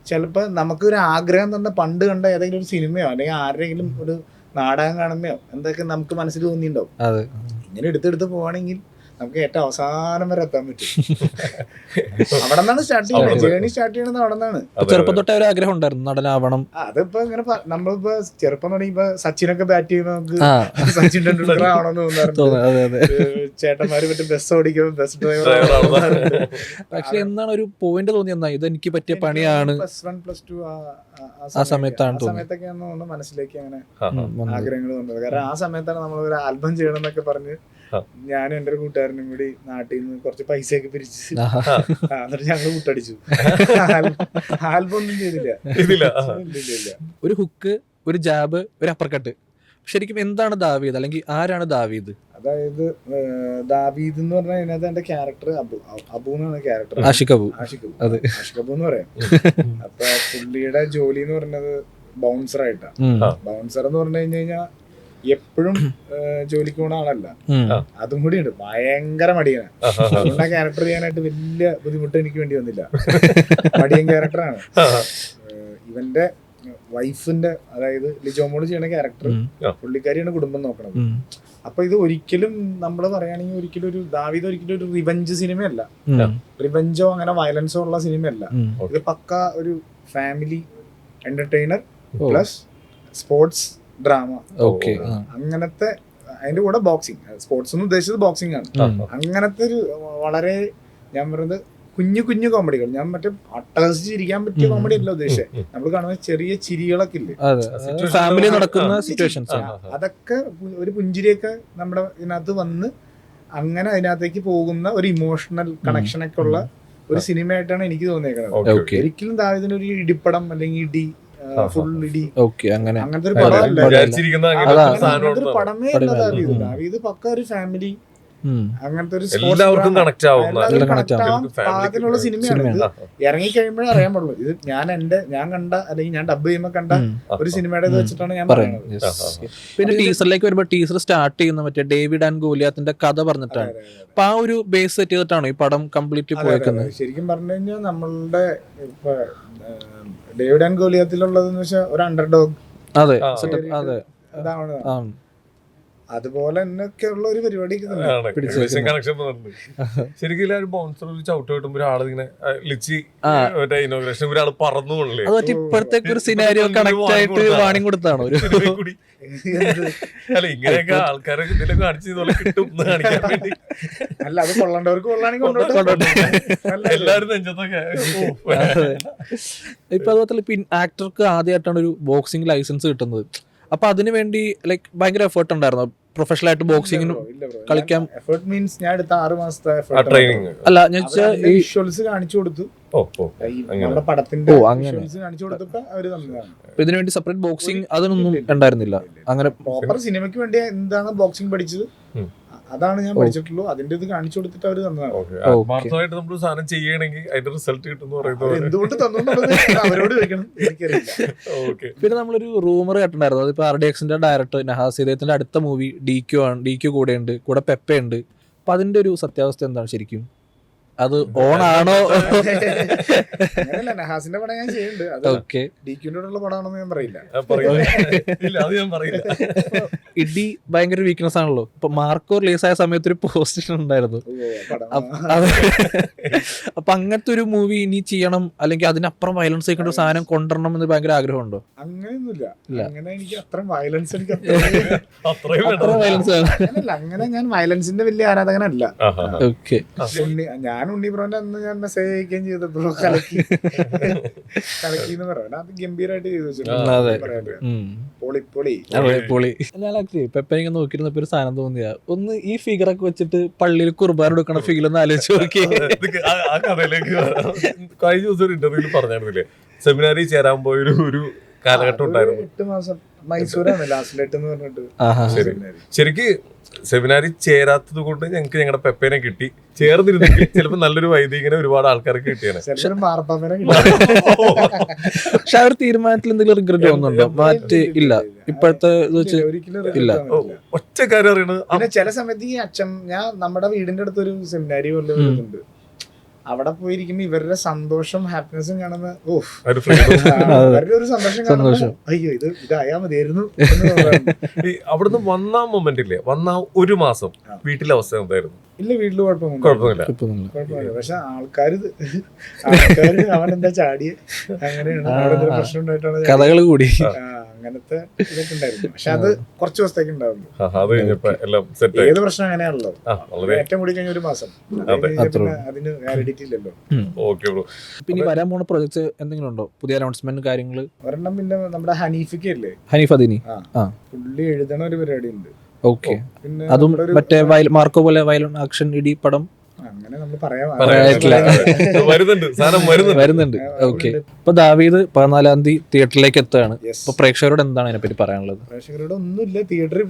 ചിലപ്പോൾ നമുക്കൊരു ആഗ്രഹം തന്നെ പണ്ട് കണ്ട ഏതെങ്കിലും ഒരു സിനിമയോ അല്ലെങ്കിൽ ആരുടെയെങ്കിലും ഒരു നാടകം കാണുമ്പോഴോ എന്തൊക്കെ നമുക്ക് മനസ്സിൽ തോന്നിയിട്ടുണ്ടാവും. ഇങ്ങനെ എടുത്തെടുത്ത് പോവാണെങ്കിൽ നമുക്ക് ഏറ്റവും അവസാനം വരെ എത്താൻ പറ്റും. അവിടെ നിന്നാണ് സ്റ്റാർട്ട് ചെയ്യുന്നത്, ജേണി സ്റ്റാർട്ട് ചെയ്യണത് അവിടെ നിന്നാണ്. ചെറുപ്പം തൊട്ടേ ഒരു ആഗ്രഹം ഉണ്ടായിരുന്നു നടനാവണം. അതിപ്പോ ഇങ്ങനെ നമ്മളിപ്പോ ചെറുപ്പം തുടങ്ങി ഇപ്പൊ സച്ചിനൊക്കെ ബാറ്റ് ചെയ്യുമ്പോ നമുക്ക് സച്ചിൻ ടെണ്ടുൽക്കർ ആവണമെന്ന് തോന്നാറുണ്ട്. ചേട്ടന്മാര് മറ്റേ ബസ് ഓടിക്കുമ്പോ ബസ് ഡ്രൈവർ. പക്ഷെ എന്താണ് ഒരു പോയിന്റ് തോന്നി എന്നാ ഇത് എനിക്ക് പറ്റിയ പണിയാണ്. +1 +2 ആ സമയത്തൊക്കെയാണ് മനസ്സിലേക്ക് അങ്ങനെ ആഗ്രഹങ്ങൾ വന്നത്. കാരണം ആ സമയത്താണ് നമ്മൾ ഒരു ആൽബം ചെയ്യണം എന്നൊക്കെ പറഞ്ഞ് ഞാനും എന്റെ ഒരു കൂട്ടുകാരനും കൂടി നാട്ടിൽ നിന്ന് കുറച്ച് പൈസയൊക്കെ പിരിച്ച് എന്നിട്ട് ഞങ്ങൾ മുട്ടടിച്ചു. ആൽബം ഒന്നും ചെയ്തില്ല. ഒരു ഹുക്ക്, ഒരു ജാബ്, ഒരു അപ്പർ കട്ട്. ശരിക്കും എന്താണ് ദാവീദ്, അല്ലെങ്കിൽ ആരാണ് ദാവീദ്? അതായത് ദാവീദ് എന്ന് പറഞ്ഞാൽ അതിനകത്ത് എന്റെ ക്യാരക്ടർ അബു എന്നാണ് ക്യാരക്ടർ. ആഷിഖ് അബു എന്ന് പറയാം. അപ്പൊ പുള്ളിയുടെ ജോലി എന്ന് പറഞ്ഞത് ബൗൺസർ ആയിട്ടാ. ബൗൺസർ എന്ന് പറഞ്ഞു കഴിഞ്ഞാൽ എപ്പോഴും ജോലിക്ക് പോണ ആളല്ല, അതും കൂടി ഉണ്ട്. ഭയങ്കര മടിയാണ്. അതുകൊണ്ട് ആ ക്യാരക്ടർ ചെയ്യാനായിട്ട് വലിയ ബുദ്ധിമുട്ട് എനിക്ക് വേണ്ടി വന്നില്ല. മടിയൻ ക്യാരക്ടറാണ്. ഇവന്റെ വൈഫിന്റെ, അതായത് ലിജോമോള് ചെയ്യണ ക്യാരക്ടർ പുള്ളിക്കാരിയാണ് കുടുംബം നോക്കണത്. അപ്പൊ ഇത് ഒരിക്കലും നമ്മള് പറയുകയാണെങ്കിൽ ഒരിക്കലും ഒരു ദാവീദ് ഒരിക്കലും ഒരു റിവെഞ്ച് സിനിമയല്ല, റിവെഞ്ചോ അങ്ങനെ വയലൻസോ ഉള്ള സിനിമയല്ല. ഇത് പക്ക ഒരു family entertainer plus sports drama. അങ്ങനത്തെ അതിന്റെ കൂടെ ബോക്സിങ്. സ്പോർട്സ് എന്ന് ഉദ്ദേശിച്ചത് ബോക്സിംഗ് ആണ്. അങ്ങനത്തെ ഒരു വളരെ ഞാൻ പറയുന്നത് കുഞ്ഞു കുഞ്ഞു കോമഡികൾ. ഞാൻ മറ്റേ അട്ടഹസിച്ചിരിക്കാൻ പറ്റിയ കോമഡി അല്ല ഉദ്ദേശിച്ചത്. നമ്മൾ കാണുന്ന ചെറിയ ചിരികളൊക്കെ ഇല്ലേ, ഫാമിലി നടക്കുന്ന സിറ്റുവേഷൻസ്, അതൊക്കെ ഒരു പുഞ്ചിരിയൊക്കെ നമ്മുടെ ഇതിനകത്ത് വന്ന് അങ്ങനെ അതിനകത്തേക്ക് പോകുന്ന ഒരു ഇമോഷണൽ കണക്ഷൻ ഒക്കെ ഉള്ള ഒരു സിനിമയായിട്ടാണ് എനിക്ക് തോന്നിയേക്കുന്നത്. ഒരിക്കലും ദാവീദിന് ഒരു ഇടിപ്പടം അല്ലെങ്കിൽ ഇടി ഫുൾ ഇടി അങ്ങനത്തെ ഒരു പടമല്ല, അങ്ങനത്തെ ഒരു പടമേ അല്ല ദാവീദ്. ദാവീദ് പക്ക ഒരു ഫാമിലി അങ്ങനത്തെ ഒരു എല്ലാവർക്കും കണക്ട് ആവുന്ന പാകത്തിനുള്ള സിനിമയാണ്. ഇത് ഇറങ്ങിക്കഴിയുമ്പോഴേ അറിയാൻ പാടുള്ളൂ. ഇത് ഞാൻ കണ്ട അല്ലെങ്കിൽ ഞാൻ ഡബ് ചെയ്യുമ്പോൾ കണ്ട ഒരു സിനിമയുടെ വെച്ചിട്ടാണ് ഞാൻ പറയുന്നത്. പിന്നെ ടീസറിലേക്ക് വരുമ്പോ ടീസർ സ്റ്റാർട്ട് ചെയ്യുന്ന മറ്റേ ഡേവിഡ് ആൻഡ് ഗോലിയാത്തിന്റെ കഥ പറഞ്ഞിട്ടാണ്. അപ്പൊ ആ ഒരു ബേസ് സെറ്റ് ചെയ്തിട്ടാണ് ഈ പടം കംപ്ലീറ്റ്ലി പോയേക്കുന്നത്. ശരിക്കും പറഞ്ഞു കഴിഞ്ഞാൽ നമ്മളുടെ ഇപ്പൊ ഡേവിഡ് ആൻഡ് ഗോലിയാത്തിലുള്ളതെന്ന് വെച്ചാൽ ഒരു അണ്ടർഡോഗ് ഇതാണ്. അതുപോലെ തന്നെയൊക്കെയുള്ള ഒരു പരിപാടി ശരിക്കും ഒരു ബൗൺസർ ഒരു ചവിട്ട് കിട്ടുമ്പോ ഒരാൾ ഇങ്ങനെ ലിച്ചി ഇനോഗ്രേഷൻ ഒരാൾ പറന്നു കൊള്ളേ. ഇപ്പോഴത്തേക്ക് ഒരു സിനാരിയോ കണക്ട് ആയിട്ട് വാണിംഗ് കൊടുത്താണോ അല്ല ഇങ്ങനെയൊക്കെ ആൾക്കാരെ എന്തെങ്കിലും കാണിച്ചു കിട്ടും കാണിക്കാൻ വേണ്ടി. അല്ല അത് കൊള്ളേണ്ടവർക്ക് കൊള്ളാണെങ്കിൽ എല്ലാവരും നെഞ്ചത്തൊക്കെ. ഇപ്പൊ അതുപോലെ ആക്ടർക്ക് ആദ്യമായിട്ടാണ് ഒരു ബോക്സിംഗ് ലൈസൻസ് കിട്ടുന്നത്. അപ്പൊ അതിനു വേണ്ടി ലൈക്ക് ഭയങ്കര എഫേർട്ട് ഉണ്ടായിരുന്നു പ്രൊഫഷണൽ ആയിട്ട് ബോക്സിംഗിന് കളിക്കാൻ? എഫേർട്ട് മീൻസ് ഞാൻ എടുത്ത 6 മാസത്തെ ട്രെയിനിങ് അല്ല, ഞാൻ വിഷ്വൽസ് കാണിച്ചു കൊടുത്തു. നമ്മുടെ പടത്തിന്റെ വിഷ്വൽസ് കാണിച്ചു കൊടുത്തപ്പോ അവര് തന്നതാണ്. ഇതിനു വേണ്ടി സെപ്പറേറ്റ് ബോക്സിംഗ് അതൊന്നും ഉണ്ടായിരുന്നില്ല. അങ്ങനെ പ്രോപ്പർ സിനിമയ്ക്ക് വേണ്ടി എന്താണ് ബോക്സിംഗ് പഠിച്ചത് അതാണ് ഞാൻ പഠിച്ചിട്ടുള്ളൂ. അതിന്റെ ഇത് കാണിച്ചു കൊടുത്തിട്ട് അവര് തന്നതാണ്. ആത്മാർത്ഥമായിട്ട് നമ്മൾ സാധനം ചെയ്യണമെങ്കിൽ അതിന്റെ റിസൾട്ട് കിട്ടും എന്തുകൊണ്ട് തന്നുള്ളത് അവരോട് ചോദിക്കണം, എനിക്കറിയില്ല. പിന്നെ നമ്മളൊരു റൂമർ കേട്ടിട്ടുണ്ടായിരുന്നു, അതിപ്പോ RDXന്റെ ഡയറക്ടർ നഹാസ് ഇദ്ദേഹത്തിന്റെ അടുത്ത മൂവി DQ കൂടെ ഉണ്ട്, കൂടെ പെപ്പ ഉണ്ട്. അപ്പൊ അതിന്റെ ഒരു സത്യാവസ്ഥ എന്താണ് ശരിക്കും? അത് ഓണാണോ? അങ്ങനെയല്ല, നഹാസിന്റെ പടം ഞാൻ ചെയ്യുന്നുണ്ട്. DQന്റെ പടമാണെന്ന് ഞാൻ പറയില്ല. ഇടി ഭയങ്കര വീക്ക്നെസ് ആണല്ലോ. ഇപ്പൊ മാർക്കോ റിലീസ് ആയ സമയത്ത് ഒരു പോസ്റ്റ് ഉണ്ടായിരുന്നു. അപ്പൊ അങ്ങനത്തെ ഒരു മൂവി ഇനി ചെയ്യണം, അല്ലെങ്കിൽ അതിനപ്പുറം വയലൻസ് ആയിക്കൊണ്ട് സാധനം കൊണ്ടുവരണം എന്ന് ഭയങ്കര ആഗ്രഹമുണ്ടോ? അങ്ങനെയൊന്നുമില്ല. അങ്ങനെ എനിക്ക് അത്ര വയലൻസ് അങ്ങനെ ഞാൻ വയലൻസിന്റെ വലിയ ആരാധകനല്ല. ഞാൻ ഉണ്ണിബ്രോന്റെ അന്ന് ഞാൻ മെസ്സേജ് അയക്കുകയും ചെയ്തപ്പോൾ കലക്കി എന്ന് പറയാം. അത് ഗംഭീരമായിട്ട് ചെയ്തു വെച്ചിട്ടുണ്ട്. പെപ്പ നോക്കിയിരുന്നപ്പോ ഒരു സാധനം തോന്നിയ ഒന്ന് ഈ ഫിഗറൊക്കെ വെച്ചിട്ട് പള്ളിയിൽ കുർബാന എടുക്കണ ഫിഗർ ഒന്ന് ആലോചിച്ച് നോക്കി. ആ കഥയിലേക്ക് കഴിഞ്ഞ ദിവസം ഒരു ഇന്റർവ്യൂല് പറഞ്ഞായിരുന്നില്ലേ, സെമിനാറിൽ ചേരാൻ പോയൊരു കാലഘട്ടം ഉണ്ടായിരുന്നു. 8 മാസം മൈസൂരാണ് ലാസ്റ്റ് ലെറ്റ് എന്ന് പറഞ്ഞിട്ട്. ശരി. ശരിക്ക് സെമിനാരി ചേരാത്തത് കൊണ്ട് ഞങ്ങൾക്ക് ഞങ്ങളുടെ പെപ്പേനെ കിട്ടി. ചേർന്നിരുന്നെങ്കിൽ ചിലപ്പോൾ നല്ലൊരു വൈദികനെ ഒരുപാട് ആൾക്കാർക്ക് കിട്ടിയാണ്. പക്ഷെ ആ ഒരു തീരുമാനത്തിൽ എന്തെങ്കിലും റിഗ്രറ്റ് തോന്നുന്നുണ്ടോ? മാറ്റി ഇല്ല ഇപ്പോഴത്തെ ഇല്ല. ഒറ്റ കാര്യം അറിയണത് പിന്നെ ചില സമയത്ത് ഈ അച്ഛൻ ഞാൻ നമ്മുടെ വീടിന്റെ അടുത്തൊരു സെമിനാരി പോലെ വരുന്നുണ്ട്. അവിടെ പോയിരിക്കുമ്പോ ഇവരുടെ സന്തോഷം ഹാപ്പിനെസ്സും കാണുന്ന അവരുടെ ഒരു സന്തോഷം അയ്യോ ഇതായാ മതിയായിരുന്നു. അവിടുന്ന് വന്ന മൊമെന്റ് ഇല്ലേ, വന്ന ഒരു മാസം വീട്ടിലെ അവസ്ഥ എന്തായിരുന്നു? ഇല്ല വീട്ടില് കുഴപ്പമില്ല. പക്ഷെ ആൾക്കാര് അവനെന്താ ചാടിയ അങ്ങനെയാണ് അവിടെ പ്രശ്നം ഉണ്ടായിട്ടാണ് കഥകൾ കൂടി അങ്ങനത്തെ ഇതൊക്കെ ഉണ്ടായിരുന്നു. പക്ഷെ അത് കുറച്ച് ദിവസത്തേക്ക് ഉണ്ടാവുള്ളൂ. ഏത് പ്രശ്നം അങ്ങനെയാണല്ലോ, ഏറ്റവും കൂടി കഴിഞ്ഞ ഒരു മാസം അതിന് വാലിഡിറ്റി ഇല്ലല്ലോ. പിന്നെ വരാൻ പോണ പ്രൊജക്ട്സ് എന്തെങ്കിലും ഉണ്ടോ, പുതിയ അനൗൺസ്മെന്റ് കാര്യങ്ങള്? ഒരെണ്ണം പിന്നെ നമ്മുടെ ഹനീഫിക്ക് അല്ലേ, ഹനീഫ് അദീനി, പുള്ളി എഴുതണ ഒരു പരിപാടി ഉണ്ട്. ഓക്കെ, അതും മറ്റേ മാർക്കോ പോലെ വയലന്റ് ആക്ഷൻ ഇടി പടം അങ്ങനെ നമ്മൾ പറയാൻ വരുന്നുണ്ട്. ഓക്കെ, ഇപ്പൊ ദാവീദ് 14-ാം തീയതി തിയേറ്ററിലേക്ക് എത്തുകയാണ്. അപ്പൊ പ്രേക്ഷകരോട് എന്താണ് അതിനെപ്പറ്റി പറയാനുള്ളത്? പ്രേക്ഷകരോട് ഒന്നുമില്ല, തിയേറ്ററിൽ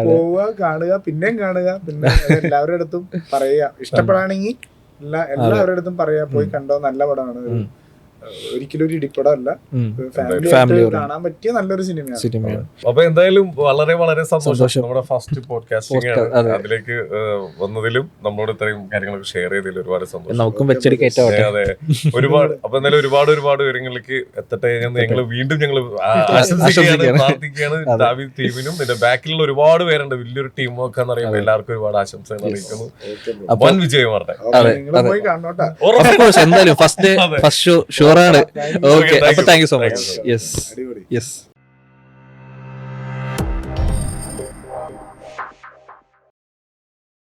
പോവുക, കാണുക, പിന്നെയും കാണുക, പിന്നെ എല്ലാവരുടെ അടുത്തും പറയുക, ഇഷ്ടപ്പെടാണെങ്കിൽ എല്ലാവരുടെ അടുത്തും പറയാ പോയി കണ്ടോ, നല്ല പടമാണ്, ഒരിക്കലും ഒരു ഇടിപ്പടമല്ല, ഫാമിലി കാണാൻ പറ്റിയ നല്ലൊരു സിനിമയാണ്. അപ്പൊ എന്തായാലും വളരെ വളരെ സന്തോഷം. നമ്മുടെ ഫസ്റ്റ് പോഡ്കാസ്റ്റിംഗ് ആണ്, അതിലേക്ക് വന്നതിലും നമ്മളോട് ഇത്രയും കാര്യങ്ങളൊക്കെ ഷെയർ ചെയ്തതിൽ ഒരുപാട് സന്തോഷം. നമുക്കും വെച്ചടി കയറ്റാവട്ടെ. അതെ, ഒരുപാട്. അപ്പൊ എന്തായാലും ഒരുപാട് വിവരങ്ങളിലേക്ക് എത്തട്ടെ എന്ന് ഞങ്ങൾ വീണ്ടും ആശംസിക്കുകയാണ്, പ്രാർത്ഥിക്കുകയാണ്. ദാവീദ് ടീമിനും പിന്നെ ബാക്കിലുള്ള ഒരുപാട് പേരുണ്ട്, വലിയൊരു ടീം വർക്ക് എന്ന് പറയുമ്പോൾ എല്ലാവർക്കും ഒരുപാട് ആശംസകൾ അറിയിക്കുന്നു. വൻ വിജയം വരട്ടെ. പോയി കാണോട്ടെ എന്തായാലും ഫസ്റ്റ് ഷോ ഷുവറാണ്. ഓക്കെ, അപ്പൊ thank you so much. Yes.